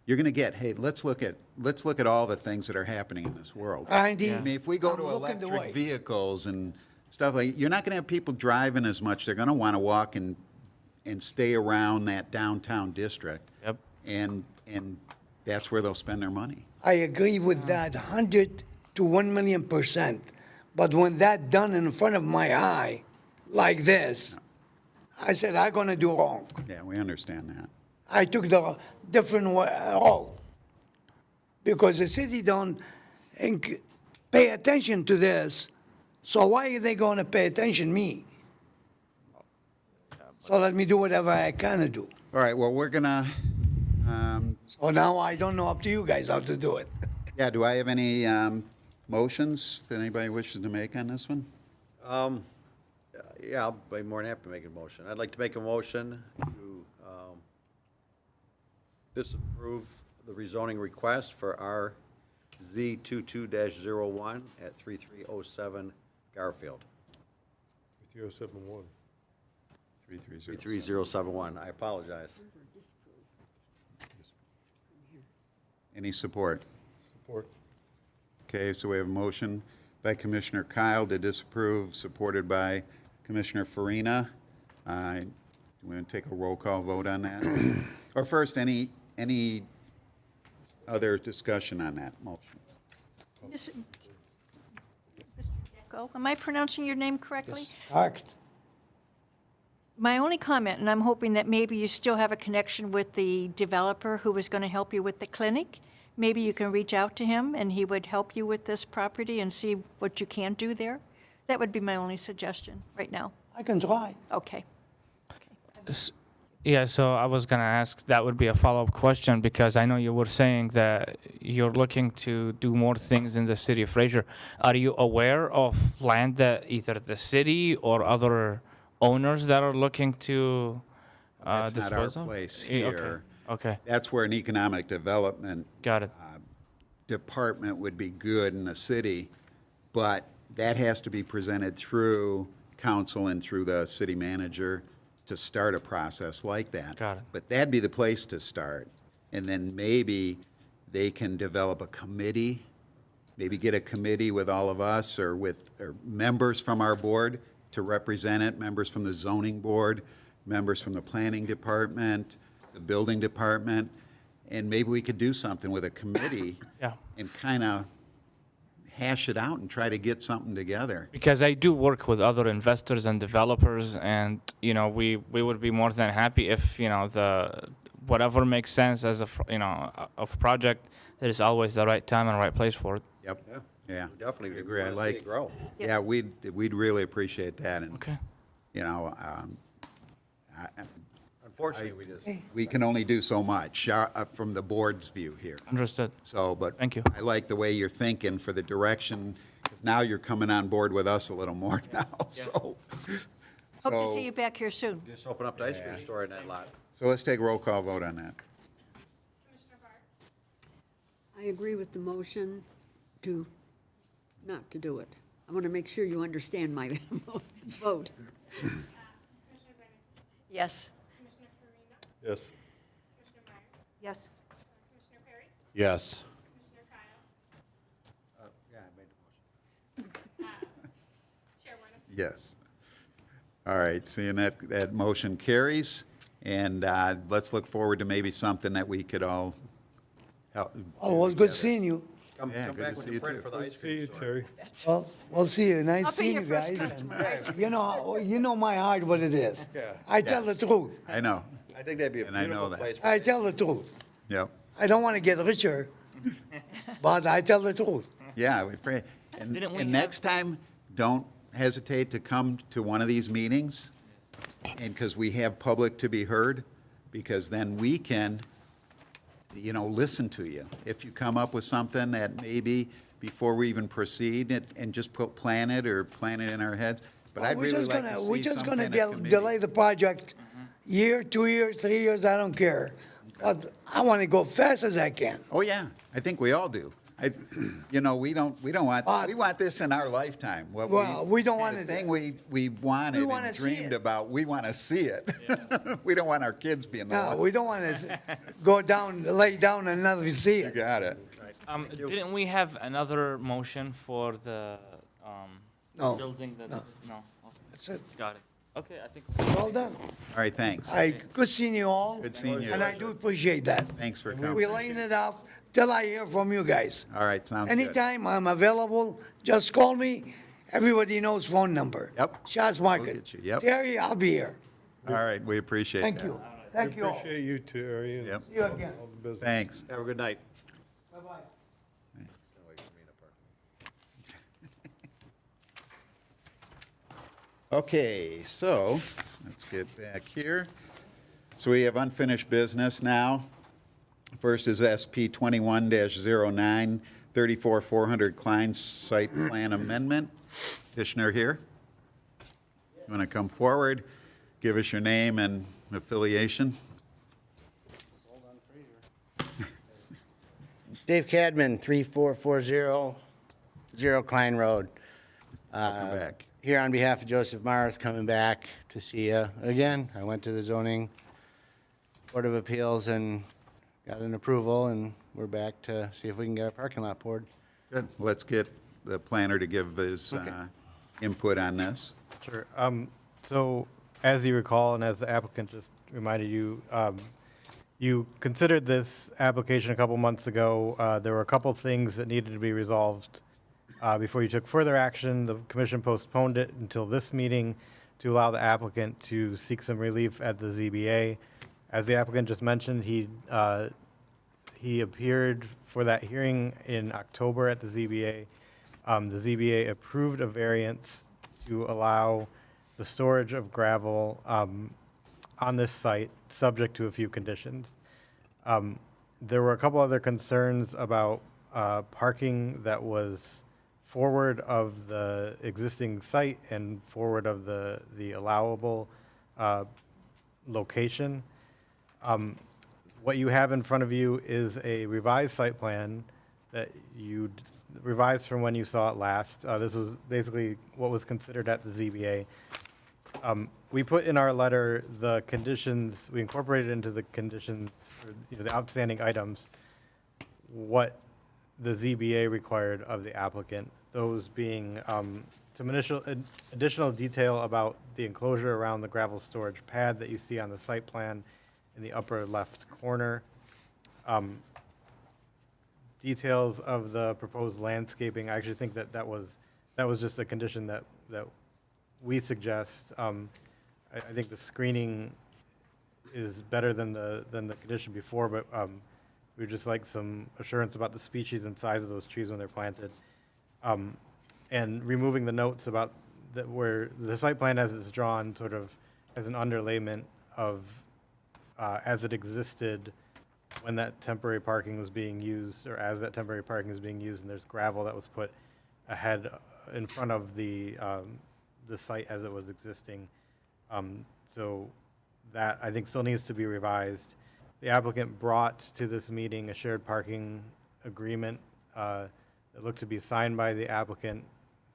you're gonna get, hey, let's look at all the things that are happening in this world. Andy, I mean, if we go I'm to looking the way. electric vehicles and stuff like, you're not gonna have people driving as much. They're gonna wanna walk and stay around that downtown district. Yep. And that's where they'll spend their money. I agree with that 100 to 1,000,000%. But when that done in front of my eye, like this, I said, I'm gonna do wrong. Yeah, we understand that. I took the different road. Because the city don't pay attention to this, so why are they gonna pay attention me? So let me do whatever I can do. All right, well, we're gonna, So now I don't know, up to you guys how to do it. yeah, do I have any motions that anybody wishes to make on this one? Yeah, I'll be more than happy to make a motion. I'd like to make a motion to disapprove the rezoning request for RZ22-01 at 3307 Garfield. 3071. 330. 33071, I apologize. Any support? Support. Okay, so we have a motion by Commissioner Kyle to disapprove, supported by Commissioner Farina. Do we want to take a roll call vote on that? Or first, any other discussion on that motion? Mr. Deco, am I pronouncing your name correctly? Correct. My only comment, and I'm hoping that maybe you still have a connection with the developer who was going to help you with the clinic. Maybe you can reach out to him and he would help you with this property and see what you can do there. That would be my only suggestion right now. I can try. Okay. Yeah, so I was gonna ask, that would be a follow-up question, because I know you were saying that you're looking to do more things in the city of Fraser. Are you aware of land that either the city or other owners that are looking to That's not our dispose of? place Yeah, here. Okay, That's where an economic development got it. department would be good in the city, but that has to be presented through council and through the city manager to start a process like that. Got it. But that'd be the place to start. And then maybe they can develop a committee, maybe get a committee with all of us or members from our board to represent it, members from the zoning board, members from the planning department, the building department, and maybe we could do something with a committee Yeah. and kind of hash it out and try to get something together. Because I do work with other investors and developers, and we would be more than happy if the whatever makes sense as of project. There is always the right time and right place for it. Yep. Yeah. Yeah. We definitely agree. I wanna see it like. grow. Yeah, Yes. we'd really appreciate that, and Okay. you know, Unfortunately, we just, we can only do so much from the board's view here. Understood. So, but Thank you. I like the way you're thinking for the direction, because now you're coming on board with us a little more now. So, Hope to so- see you back here soon. just open up the ice cream store in that lot. So let's take a roll call vote on that. Commissioner Barr? I agree with the motion not to do it. I want to make sure you understand my vote. Commissioner Zimmerman? Yes. Commissioner Farina? Yes. Commissioner Meyer? Yes. Commissioner Perry? Yes. Commissioner Kyle? Yeah, I made the motion. Chair Warner? Yes. All right, seeing that motion carries, and let's look forward to maybe something that we could all help. Oh, it was good seeing you. Come Yeah, come good back to with see the you print too. for the ice See you, cream store. Terry. Well, we'll see you. Nice I'll be seeing your you first guys. customer. You know my heart what it is. Yeah. I tell the truth. I know, I think that'd be a And I know beautiful that. place. for I it. tell the truth. yep. I don't want to get richer, but I tell the truth. Yeah, we pray. And Didn't we and have- next time, don't hesitate to come to one of these meetings, and, because we have public to be heard, because then we can, listen to you. If you come up with something that maybe before we even proceed, and just plan it in our heads, but I'd We're really just like gonna, to we're see just something gonna at committee. delay the project year, 2 years, 3 years, I don't care. But I want to go fast as I can. Oh, yeah, I think we all do. We don't want, But- we want this in our lifetime. What Well, we don't want the it- thing we wanted We wanna and see dreamed it. about, we want to see it. We don't want our kids being the No, ones. we don't want to go down, lay down and never see You it. got it. Didn't we have another motion for the No, building? That, no. no. that's it. Got it. Okay, I think. Well done. All right, thanks. Good seeing you all. Good seeing you. And I do appreciate that. Thanks for coming. We're laying it out till I hear from you guys. All right, sounds good. Anytime I'm available, just call me. Everybody knows phone number. Yep. Shaw's Market. get you, yep. Terry, I'll be here. All right, we appreciate that. Thank you. Thank you all. Appreciate you, Terry. and Yep. See you again. all the business. Thanks. Have a good night. Bye-bye. Okay, so let's get back here. So we have unfinished business now. First is SP 21-09, 34-400 Klein Site Plan Amendment. Petitioner here. You want to come forward, give us your name and affiliation? Dave Cadman, 3440 Klein Road. Welcome back. Here on behalf of Joseph Marth, coming back to see you again. I went to the zoning Board of Appeals and got an approval, and we're back to see if we can get a parking lot poured. Good. Let's get the planner to give his input on this. Sure. So as you recall, and as the applicant just reminded you, you considered this application a couple months ago. There were a couple things that needed to be resolved before you took further action. The commission postponed it until this meeting to allow the applicant to seek some relief at the ZBA. As the applicant just mentioned, he appeared for that hearing in October at the ZBA. The ZBA approved a variance to allow the storage of gravel on this site, subject to a few conditions. There were a couple other concerns about parking that was forward of the existing site and forward of the allowable location. What you have in front of you is a revised site plan that you revised from when you saw it last. This was basically what was considered at the ZBA. We put in our letter the conditions, we incorporated into the conditions, or, the outstanding items, what the ZBA required of the applicant, those being some additional detail about the enclosure around the gravel storage pad that you see on the site plan in the upper left corner. Details of the proposed landscaping, I actually think that was just a condition that we suggest. I think the screening is better than the condition before, but we'd just like some assurance about the species and size of those trees when they're planted. And removing the notes about that where the site plan as it's drawn sort of as an underlayment of as it existed when that temporary parking was being used, or as that temporary parking is being used, and there's gravel that was put ahead in front of the site as it was existing. So that, I think, still needs to be revised. The applicant brought to this meeting a shared parking agreement that looked to be signed by the applicant,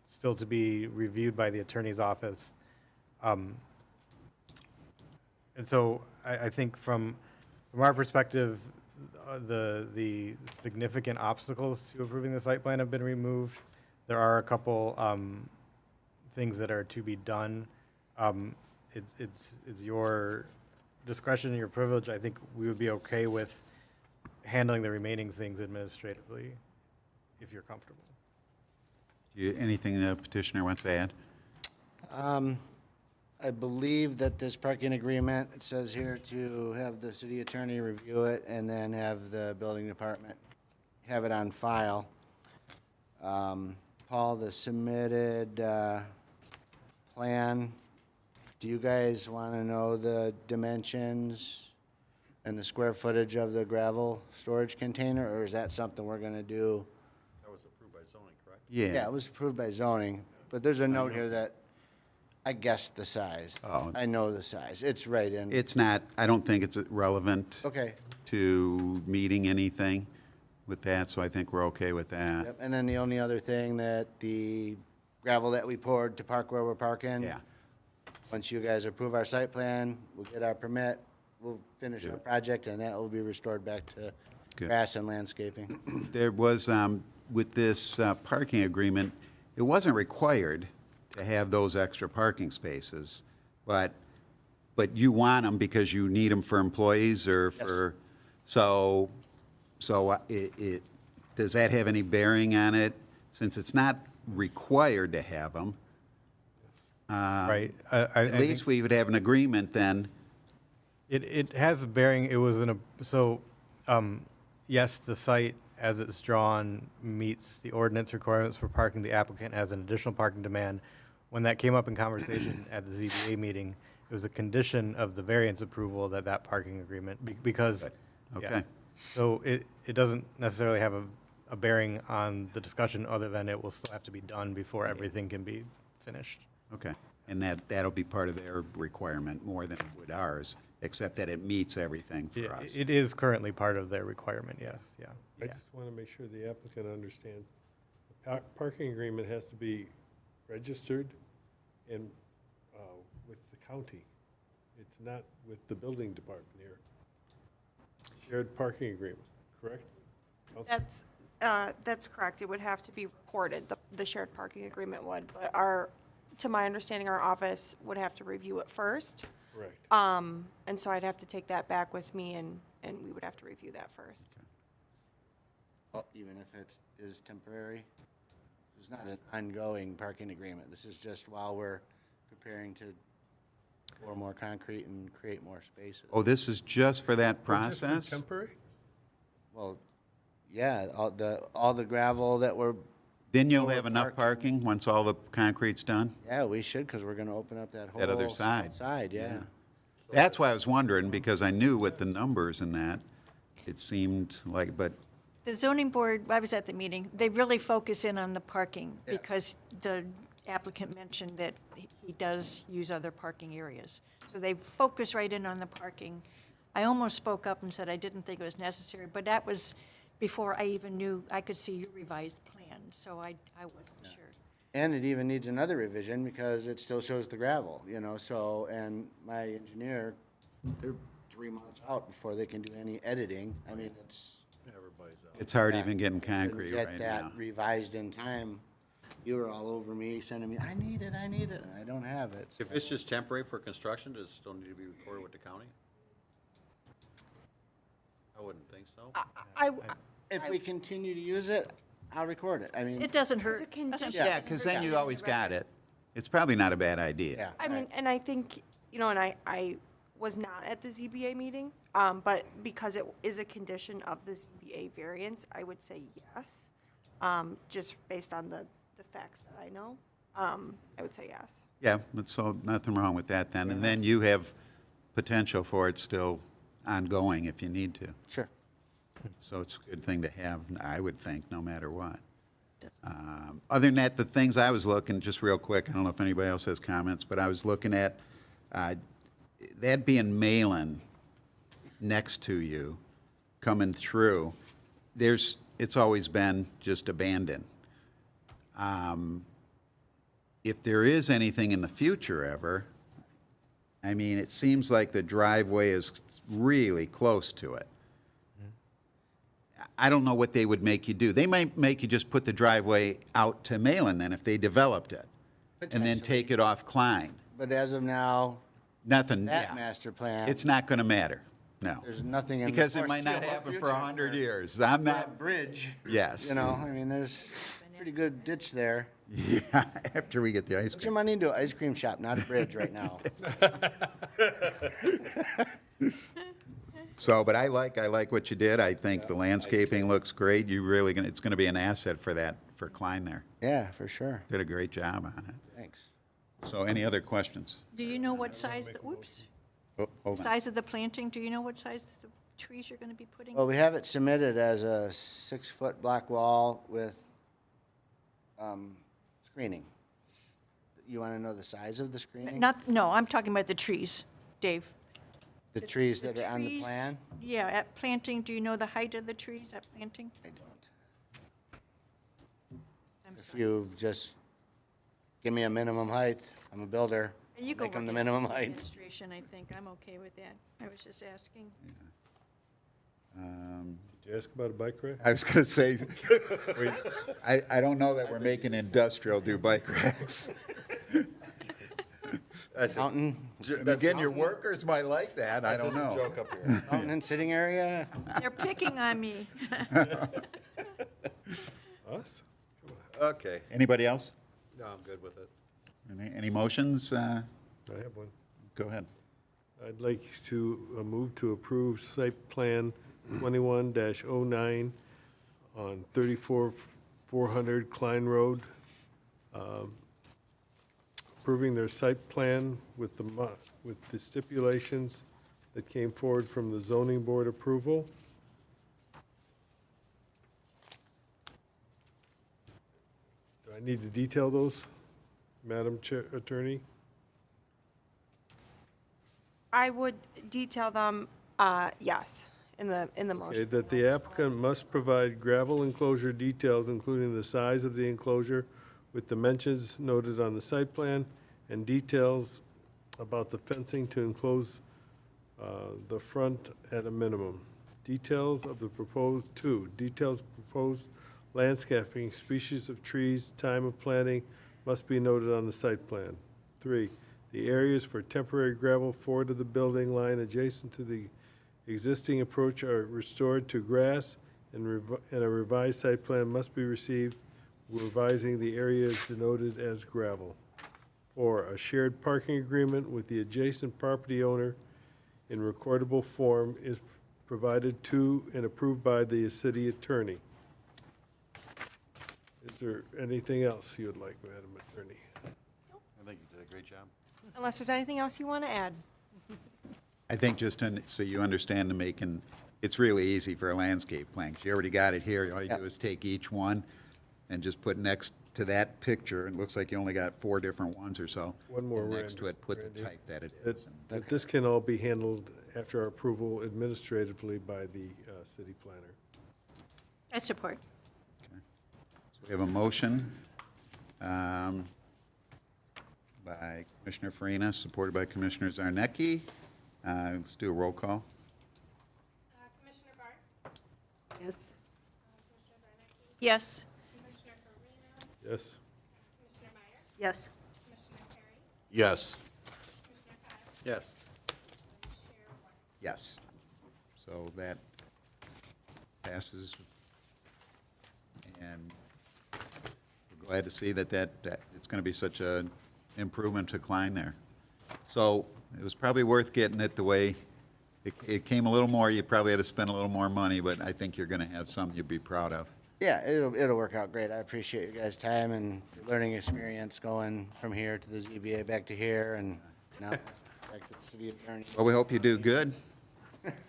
still to be reviewed by the attorney's office. And so I think from our perspective, the significant obstacles to approving the site plan have been removed. There are a couple things that are to be done. It's your discretion and your privilege. I think we would be okay with handling the remaining things administratively, if you're comfortable. Anything the petitioner wants to add? I believe that this parking agreement, it says here to have the city attorney review it and then have the building department have it on file. Paul, the submitted plan, do you guys want to know the dimensions and the square footage of the gravel storage container, or is that something we're going to do? That was approved by zoning, correct? Yeah, it was approved by zoning, but there's a note here that I guessed the size. Oh. I know the size. It's right in. It's not, I don't think it's relevant Okay. to meeting anything with that, so I think we're okay with that. Yep. And then the only other thing that the gravel that we poured to park where we're parking. Yeah. Once you guys approve our site plan, we'll get our permit, we'll finish our project, and that will be restored back to Good. grass and landscaping. There was, with this parking agreement, it wasn't required to have those extra parking spaces, but you want them because you need them for employees or for, so does that have any bearing on it? Since it's not required to have them, Right. at least we would have an agreement then. It has bearing. It was yes, the site as it's drawn meets the ordinance requirements for parking. The applicant has an additional parking demand. When that came up in conversation at the ZBA meeting, it was a condition of the variance approval that parking agreement, because. Okay. yes. So it doesn't necessarily have a bearing on the discussion, other than it will still have to be done before everything can be finished. Okay, and that'll be part of their requirement more than it would ours, except that it meets everything for us. It is currently part of their requirement, yes, yeah. I just want to make sure the applicant understands. The parking agreement has to be registered and with the county. It's not with the building department here. Shared parking agreement, correct? Counselor? That's correct. It would have to be recorded, the shared parking agreement would, but to my understanding, our office would have to review it first. Correct. And so I'd have to take that back with me and we would have to review that first. Well, even if it is temporary, it's not an ongoing parking agreement. This is just while we're preparing to pour more concrete and create more spaces. Oh, this is just for that Just for process? temporary? Well, yeah, all the gravel that we're, Then you'll have enough parking once all the concrete's done? yeah, we should, because we're gonna open up that whole. That other side. south side, yeah. That's why I was wondering, because I knew with the numbers and that, it seemed like, but, The zoning board, I was at the meeting, they really focus in on the parking Yeah. because the applicant mentioned that he does use other parking areas. So they focus right in on the parking. I almost spoke up and said I didn't think it was necessary, but that was before I even knew, I could see your revised plan, so I wasn't sure. And it even needs another revision because it still shows the gravel, so, and my engineer, they're 3 months out before they can do any editing. I mean, it's hard yeah, even getting couldn't concrete get right now. that revised in time. You were all over me, sending me, I need it, and I don't have it. If it's just temporary for construction, does it still need to be recorded with the county? I wouldn't think so. I, If we continue to use it, I'll record it. I mean, It doesn't As hurt. a condition. Doesn't- Yeah, because then you always got it. It's probably not a bad idea. yeah. I mean, and I think, and I was not at the ZBA meeting, but because it is a condition of the ZBA variance, I would say yes. Just based on the facts that I know, I would say yes. Yeah, but so nothing wrong with that then. And then you have potential for it still ongoing if you need to. Sure. So it's a good thing to have, I would think, no matter what. Other than that, the things I was looking, just real quick, I don't know if anybody else has comments, but I was looking at that being Malin next to you, coming through, it's always been just abandoned. If there is anything in the future ever, I mean, it seems like the driveway is really close to it. I don't know what they would make you do. They might make you just put the driveway out to Malin then if they developed it, and then take it off Klein. But as of now, Nothing, that yeah. master plan, It's not going to matter, no. there's nothing in the Because it might not foreseeable happen for future 100 for- years. I'm for a not, bridge, yes. you know, I mean, there's pretty good ditch there. Yeah, after we get the ice Put your cream. money into an ice cream shop, not a bridge right now. So, but I like what you did. I think the landscaping looks great. You really, it's going to be an asset for Klein there. Yeah, for sure. Did a great job on it. Thanks. So any other questions? Do you know what size, whoops, Oh, hold on. size of the planting? Do you know what size the trees you're going to be putting? Well, we have it submitted as a 6-foot block wall with screening. You want to know the size of the screening? No, I'm talking about the trees, Dave. The trees that The are on the trees- plan? Yeah, at planting, do you know the height of the trees at planting? I don't. I'm If sorry. you just give me a minimum height, I'm a builder, You go make them work the in minimum height. Administration, I think. I'm okay with that. I was just asking. Did you ask about a bike rack? I was going to say, I don't know that we're making industrial do bike racks. Fountain, Again, your workers might like that, I don't know. Joke up here. fountain and sitting area? They're picking on me. Us? Okay, Anybody else? no, I'm good with it. Any motions? I have one. Go ahead. I'd like to move to approve site plan 21-09 on 3400 Klein Road. Approving their site plan with the stipulations that came forward from the zoning board approval. Do I need to detail those, Madam Chair, Attorney? I would detail them, yes, in the Okay, motion. that the applicant must provide gravel enclosure details, including the size of the enclosure with dimensions noted on the site plan, and details about the fencing to enclose the front at a minimum. Details of the proposed landscaping, species of trees, time of planting must be noted on the site plan. 3, the areas for temporary gravel forward of the building line adjacent to the existing approach are restored to grass, and a revised site plan must be received, revising the area denoted as gravel. 4, a shared parking agreement with the adjacent property owner in recordable form is provided to and approved by the city attorney. Is there anything else you would like, Madam Attorney? I think you did a great job. Unless there's anything else you want to add. I think just so you understand it's really easy for a landscape plan, 'cause you already got it here. All you do is take each one and just put next to that picture, and it looks like you only got 4 different ones or so. One more, And next to Randy. it, put the Randy. type that it That is. And that this can all be handled after our approval administratively by the city planner. I support. So we have a motion by Commissioner Farina, supported by Commissioner Zarnecki. Let's do a roll call. Commissioner Barth? Yes. Commissioner Zarnecki? Yes. Commissioner Farina? Yes? Commissioner Meyer? Yes. Commissioner Perry? Yes. Commissioner Kyle? Yes. Chair Warner? Yes. So that passes. And we're glad to see that it's going to be such an improvement to Klein there. So it was probably worth getting it the way, it came a little more, you probably had to spend a little more money, but I think you're going to have something you'll be proud of. Yeah, it'll work out great. I appreciate your guys' time and learning experience going from here to the ZBA, back to here, and now back to the city attorney. Well, we hope you do good.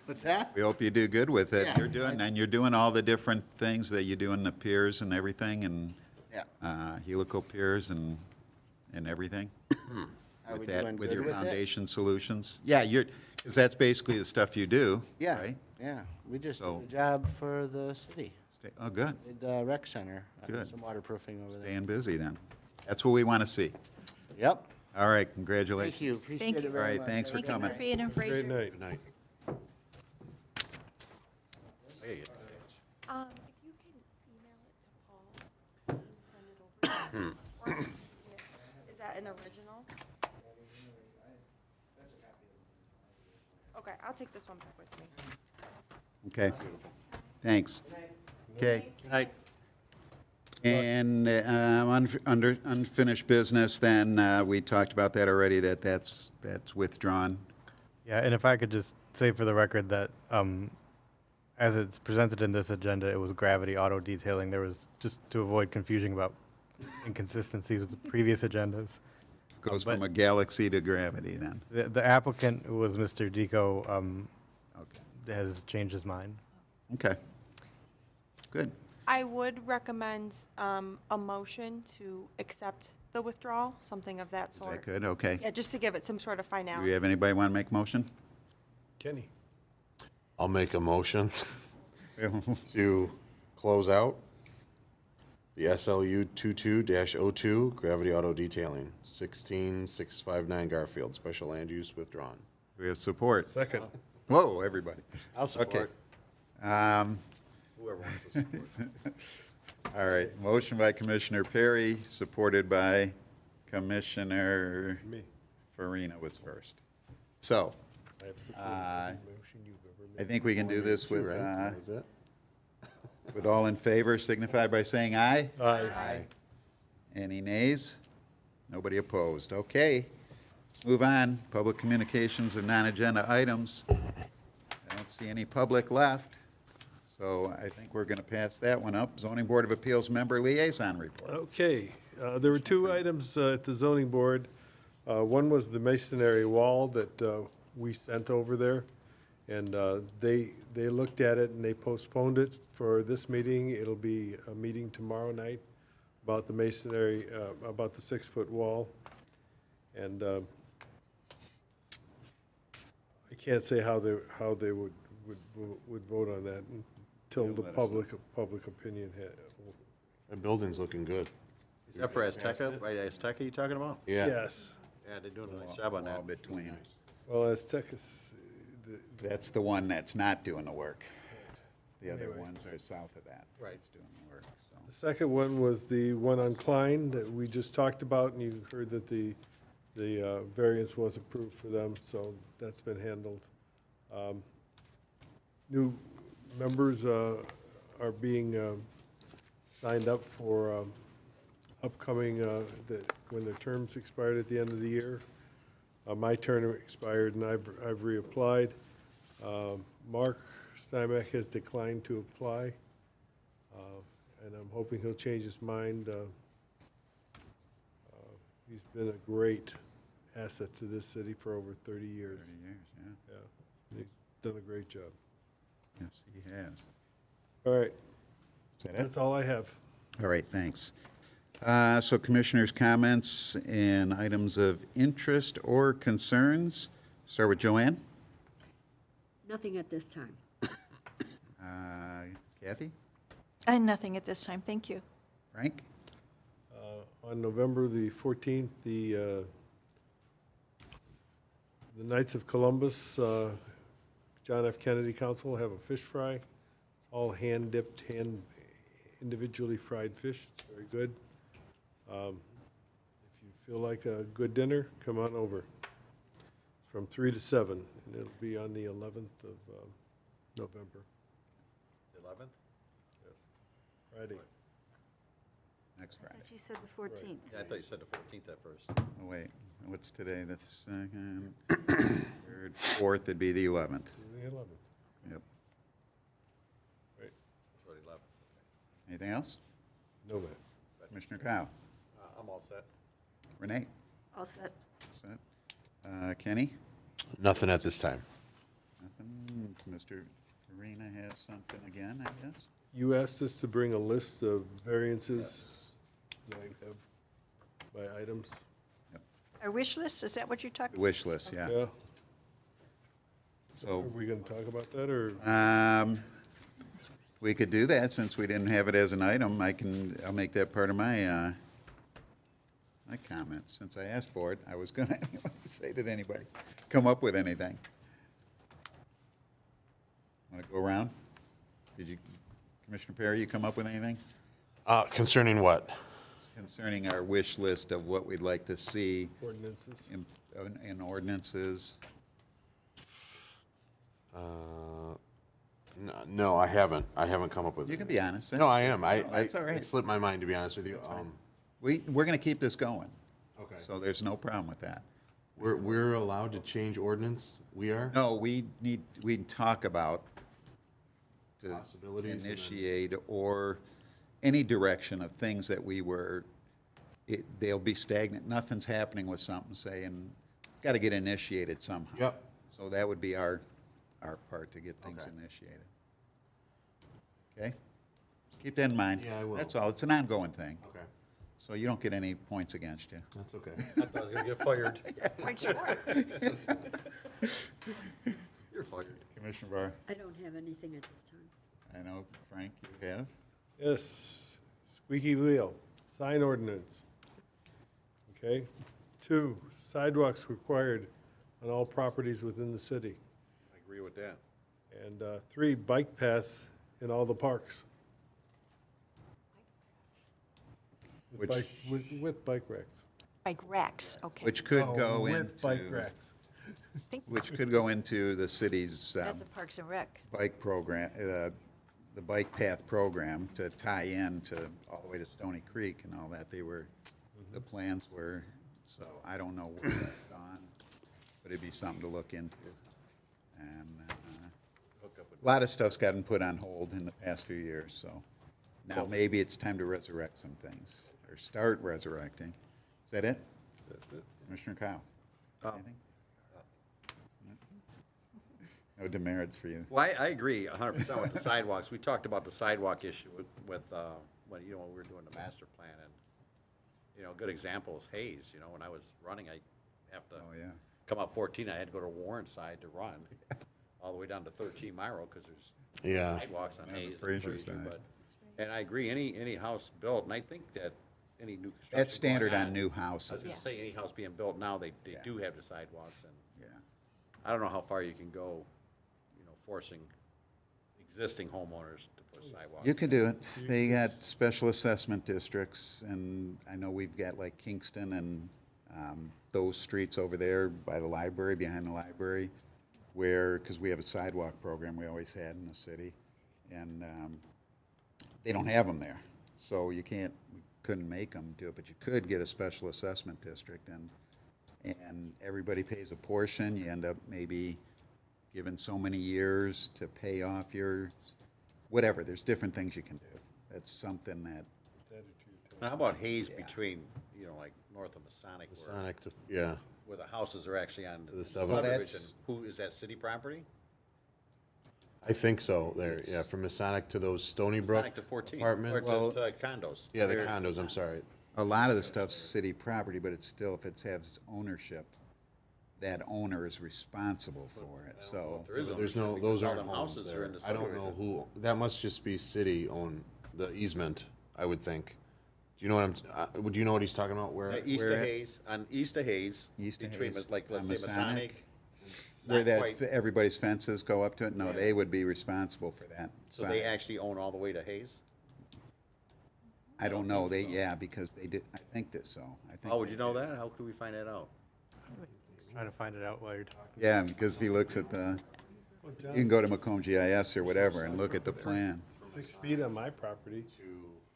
What's that? We hope you do good with it. Yeah. You're doing all the different things that you do in the piers and everything, and Yeah. helical piers and everything. Are we With that, doing with good your with it? foundation solutions. Yeah, because that's basically the stuff you do, Yeah, right? yeah. We just So- did a job for the city. Oh, good. Did the rec center. Good. Some waterproofing over there. Staying busy then. That's what we want to see. Yep. All right, congratulations. Thank you. Appreciate Thank it you. All very right, much. thanks for Thank you coming. for being in Fraser. Great night. Good night. Hey, If you can email it to Paul and send it over. Or- Is that an original? Okay, I'll take this one back with me. Okay. Thanks. Okay. Good night. And under unfinished business, then, we talked about that already, that's withdrawn. Yeah, and if I could just say for the record that, as it's presented in this agenda, it was Gravity Auto Detailing. There was, just to avoid confusion about inconsistencies with the previous agendas. Goes But- from a galaxy to gravity then. The applicant, who was Mr. Deco, Okay. has changed his mind. Okay. Good. I would recommend a motion to accept the withdrawal, something of that Is sort. that good? Okay. Yeah, just to give it some sort of Do we finality. have anybody want to make motion? Kenny? I'll make a motion to close out the SLU 22-02 Gravity Auto Detailing, 16659 Garfield, special land use withdrawn. We have support. Second. Whoa, everybody. I'll support. Um, Whoever wants to support. All right, motion by Commissioner Perry, supported by Commissioner Me. Farina was first. So, I have supported Uh, every motion you've ever made. I think we can do this with, Right? That was it? with all in favor, signify by saying aye. Aye. Any nays? Nobody opposed. Okay, let's move on. Public communications and non-agenda items. I don't see any public left, so I think we're going to pass that one up. Zoning Board of Appeals member liaison report. Okay, there were two items at the zoning board. One was the masonry wall that we sent over there, and they looked at it and they postponed it for this meeting. It'll be a meeting tomorrow night about the masonry, about the 6-foot wall. And I can't say how they would vote on that until the Let us know. public opinion had. That building's looking good. Is that for Azteca, right, Azteca you talking about? Yeah. Yes. Yeah, they're doing a nice job on Wall that. between. Well, Aztec is, That's the one that's not doing the work. The other Anyway. ones are south of that. Right. It's doing the work, so. the second one was the one on Klein that we just talked about, and you heard that the variance was approved for them, so that's been handled. New members are being signed up for upcoming, when their terms expired at the end of the year. My term expired and I've reapplied. Mark Steinbeck has declined to apply, and I'm hoping he'll change his mind. He's been a great asset to this city for over 30 years. 30 years, yeah. Yeah, he's done a great job. Yes, he has. All right, Is that it? that's all I have. All right, thanks. So commissioners' comments and items of interest or concerns. Start with Joanne. Nothing at this time. Kathy? And nothing at this time, thank you. Frank? On November the 14th, the Knights of Columbus, John F. Kennedy Council will have a fish fry. It's all hand-dipped, individually fried fish. It's very good. If you feel like a good dinner, come on over. It's from 3 to 7, and it'll be on the 11th of November. 11th? Friday. Next Friday. She said the 14th. Yeah, I thought you said the 14th at first. Oh, wait, what's today, the second, third, fourth, it'd be the 11th. The 11th. Yep. Right. So the 11th. Anything else? No, man. Commissioner Cow? I'm all set. Renee? All set. Set. Kenny? Nothing at this time. Nothing. Mr. Arena has something again, I guess? You asked us to bring a list of variances that I have by items. Our wish list, is that what you're talking? The wish list, yeah. Yeah. Are So, we going to talk about that, or? we could do that, since we didn't have it as an item. I'll make that part of my, my comments. Since I asked for it, I was gonna say, did anybody come up with anything? Want to go around? Did you, Commissioner Perry, you come up with anything Concerning what? concerning our wish list of what we'd like to see Ordinances. in ordinances? No, I haven't. I haven't come up with. You can be honest. No, I am. That's all right. It slipped my mind, to be honest with you. We're gonna keep this going. Okay. So there's no problem with that. We're allowed to change ordinance? We are? No, we talk about to Possibilities and then- initiate or any direction of things that they'll be stagnant, nothing's happening with something, saying, it's gotta get initiated somehow. Yep. So that would be our part, to get things Okay. initiated. Okay? Keep that in mind. Yeah, I will. That's all, it's an ongoing thing, Okay, so you don't get any points against you. that's okay. I thought I was going to get fired. Points for. You're fired. Commissioner Barr? I don't have anything at this time. I know, Frank, you have? Yes, squeaky wheel, sign ordinance. Okay. 2, sidewalks required on all properties within the city. I agree with that. And 3, bike paths in all the parks. Which- With bike racks. Like racks, okay. Which could Oh, go with bike into, racks. which could go into the city's That's a Parks and Rec. bike program, the bike path program to tie in to all the way to Stony Creek and all that. The plans were, so I don't know where that's gone, but it'd be something to look into. And a lot of stuff's gotten put on hold in the past few years, so now maybe it's time to resurrect some things, or start resurrecting. Is that it? That's it. Commissioner Kyle? Anything? No demerits for you. Well, I agree 100% with the sidewalks. We talked about the sidewalk issue when, when we were doing the master plan, and, a good example is Hayes. When I was running, I have to Oh, yeah. come up 14, I had to go to Warren side to run, all the way down to 13 Mile, because there's Yeah. sidewalks on Yeah, the Hayes and Fraser Fraser, side. but, and I agree, any house built, and I think that any new construction. That's standard going on new I was houses. gonna say, any house being built now, they Yeah. do have the sidewalks, and Yeah. I don't know how far you can go, forcing existing homeowners to put sidewalks. You can do it. They got special assessment districts, and I know we've got like Kingston and those streets over there by the library, behind the library, where, because we have a sidewalk program we always had in the city, and they don't have them there. So you couldn't make them do it, but you could get a special assessment district, and everybody pays a portion. You end up maybe given so many years to pay off your, whatever, there's different things you can do. That's something that, And how about Hayes between, like north of Masonic, Yeah. where the houses are actually on the seven. Well, subdivision? that's- Who, is that city property? I think so, there, yeah, from Masonic to those Stony Brook Masonic to 14, apartments. or to condos. Yeah, the They're- condos, I'm sorry. a lot of the stuff's city property, but it's still, if it has ownership, that owner is responsible for it, so. If there is There's no, ownership, those because all aren't them homes houses are there. in the I don't know subdivision. who, that must just be city-owned, the easement, I would think. Do you know what do you know what he's talking about, where? East Where of at? East of Hayes. East of between, Hayes, like, let's on say Masonic, Masonic. Where not that, quite- everybody's fences go up to it, no, they would be responsible for that. So they side. actually own all the way to Hayes? I don't know, because they did, I think that so. I think How would they you know did. that? How could we find that out? Trying to find it out while you're talking. Yeah, because if he looks at the, You can go to Macomb GIS or whatever and look at the plan. 6 feet on my property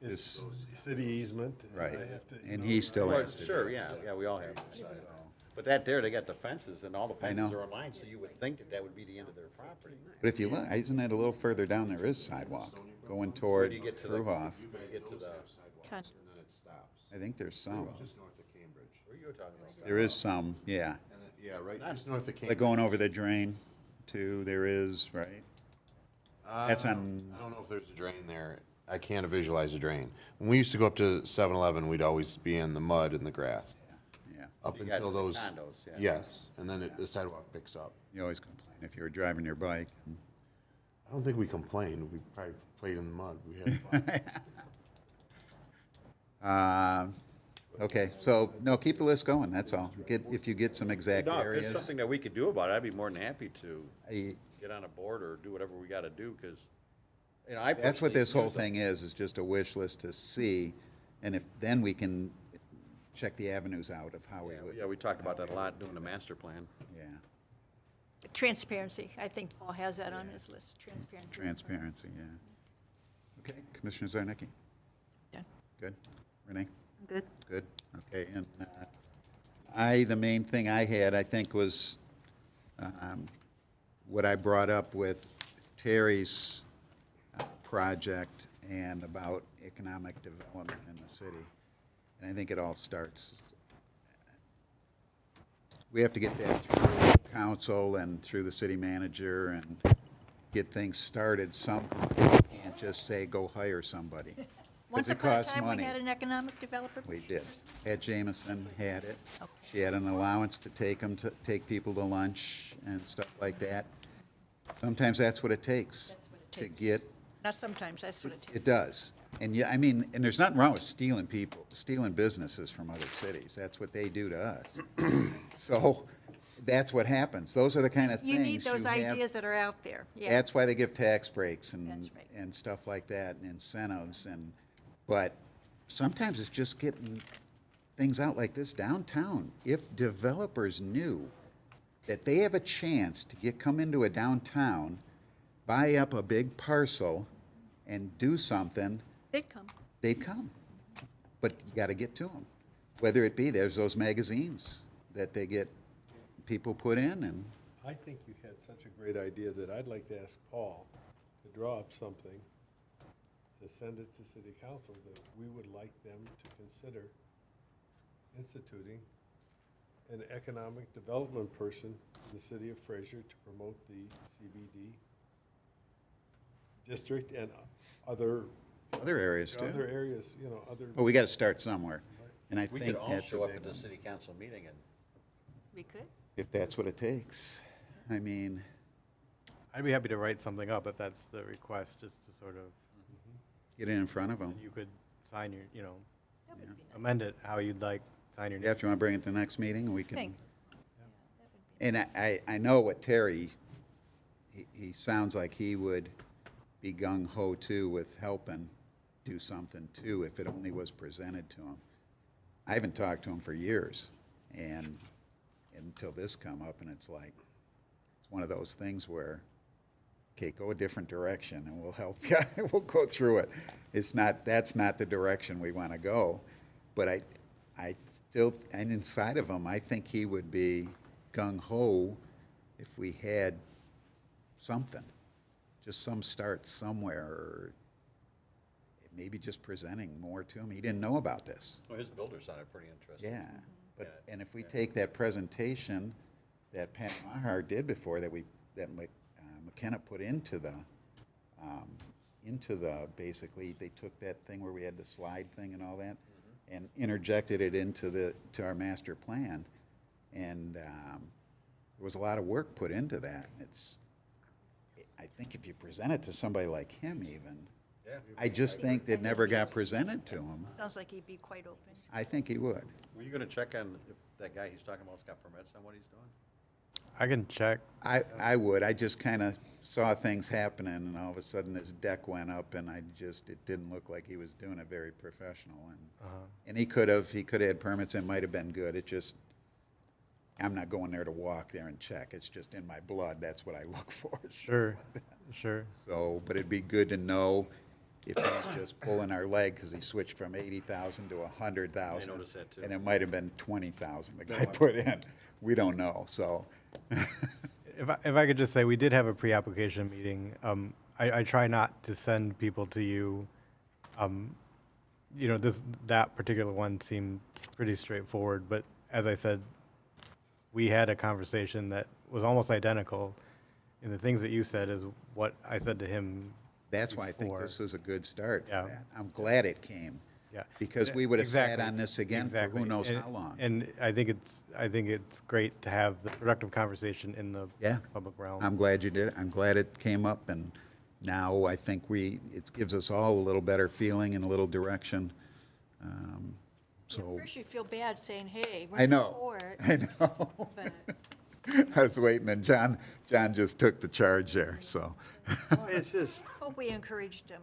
is city easement. and Right. I have to, you And know, he still Well, has to. sure, yeah, we all have. But that there, they got the fences, and all the I fences know. are in line, so you would think that that would be the end of their property. But if you look, isn't it a little further down, there is sidewalk going Where toward do you get to the, Fruhoff. when you get to the, Con- I think there's some. Just north of Cambridge. where you were talking about? There is some, yeah. And then, yeah, right, just north of Cambridge. Like going over the drain too, there is, right? That's on, I don't know if there's a drain there. I can't visualize a drain. When we used to go up to 7-Eleven, we'd always be in the mud and the grass. yeah. Up You got until the those. condos, yeah. Yes, and then the sidewalk picks up. You always complain if you were driving your bike. I don't think we complained. We probably played in the mud. We had fun. Okay, so, no, keep the list going, that's all. If you get some exact No, if areas. there's something that we could do about it, I'd be more than happy to I- get on a board or do whatever we gotta do, because, you know, I That's what personally this whole use them. thing is just a wish list to see, and if, then we can check the avenues out of how we would. Yeah, we talked about that a lot doing the master plan. Yeah, Transparency, I think Paul has that on his list, transparency. transparency, yeah. Okay, Commissioner Zarnicki, Done. good? Renee? Good. Good, okay, and the main thing I had, I think, was what I brought up with Terry's project and about economic development in the city. And I think it all starts, we have to get that through council and through the city manager and get things started. Some can't just say, go hire somebody. Once Because it upon a costs time, we money. had an economic developer. We did. Ed Jameson had it. She had an allowance to take people to lunch and stuff like that. Sometimes that's what it takes. That's what it To takes. get, Not sometimes, that's what it takes. it does. And yeah, I mean, and there's nothing wrong with stealing people, stealing businesses from other cities. That's what they do to us. So that's what happens. Those are the kind of things You need those have. ideas that are out there, yeah. That's why they give tax breaks and, That's right. and stuff like that, and incentives, but sometimes it's just getting things out like this downtown. If developers knew that they have a chance to come into a downtown, buy up a big parcel, and do something, They'd come. they'd come. But you gotta get to them. Whether it be, there's those magazines that they get people put in, and I think you had such a great idea that I'd like to ask Paul to draw up something, to send it to city council, that we would like them to consider instituting an economic development person in the city of Fraser to promote the CBD district and other, other areas too. other areas, you know, other. But we gotta start somewhere, and I We think could all that's a show up big at the one. city council meeting and We could. If that's what it takes. I mean, I'd be happy to write something up if that's the request, just to sort of, get it in front of them. and you could sign your, you know, That would be nice. amend it how you'd like, sign your Yeah, name. if you want to bring it to the next meeting, we can. Thanks. And I know what Terry, he sounds like he would be gung-ho too with helping do something too, if it only was presented to him. I haven't talked to him for years, and until this come up, and it's like, it's one of those things where, okay, go a different direction and we'll help you. We'll go through it. That's not the direction we want to go. But I still, and inside of him, I think he would be gung-ho if we had something, just some start somewhere, or maybe just presenting more to him. He didn't know about this. well, his builder sounded pretty interesting. Yeah, but, and if we take that presentation that Pat Maher did before, that McKenna put into the, basically, they took that thing where we had the slide thing and all that, and interjected it into our master plan, and there was a lot of work put into that. I think if you present it to somebody like him even, Yeah. I just think it never got presented to him. Sounds like he'd be quite open. I think he would. Were you gonna check on if that guy he's talking about's got permits on what he's doing? I can check. I would. I just kind of saw things happening, and all of a sudden his deck went up, and it didn't look like he was doing it very professional. And he could have had permits, and it might have been good. It just, I'm not going there to walk there and check. It's just in my blood. That's what I look for. Sure, sure. So, but it'd be good to know if he's just pulling our leg because he switched from 80,000 to 100,000. I noticed that too. And it might have been 20,000 the guy put in. We don't know, so. If I could just say, we did have a pre-application meeting. I try not to send people to you. You know, that particular one seemed pretty straightforward, but as I said, we had a conversation that was almost identical, and the things that you said is what I said to him. That's why I think before. this was a good start for Yeah. that. I'm glad it came. Yeah. Because we would have sat Exactly. on this again for Exactly. who knows And- how long. And I think it's great to have the productive conversation in the Yeah. public realm. I'm glad you did. I'm glad it came up, and now I think it gives us all a little better feeling and a little direction. So, First you feel bad saying, hey, I we're know, for it, I know. but I was waiting, and John just took the charge there, so, Oh, it's just, hope we encouraged him.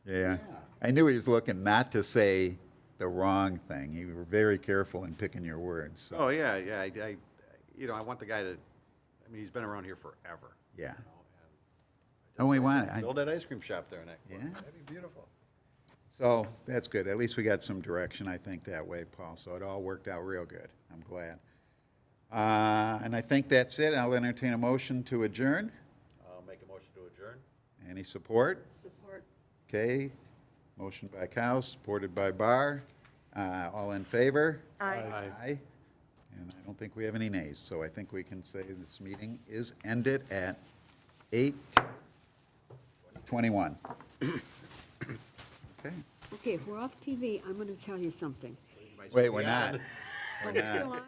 yeah. I knew he was looking not to say the wrong thing. You were very careful in picking your words, so, oh, yeah, I want the guy to, I mean, he's been around here forever. yeah. And Oh, we want it. build that ice cream shop there next. Yeah. That'd be beautiful. So, that's good. At least we got some direction, I think, that way, Paul. So it all worked out real good. I'm glad. And I think that's it. I'll entertain a motion to adjourn. I'll make a motion to adjourn. Any support? Support. Okay. Motion by Cow, supported by Barr. All in favor? Aye. Aye. And I don't think we have any nays, so I think we can say this meeting is ended at 8:21. Okay. Okay, if we're off TV, I'm going to tell you something. Wait, we're not. Oh, we're still on?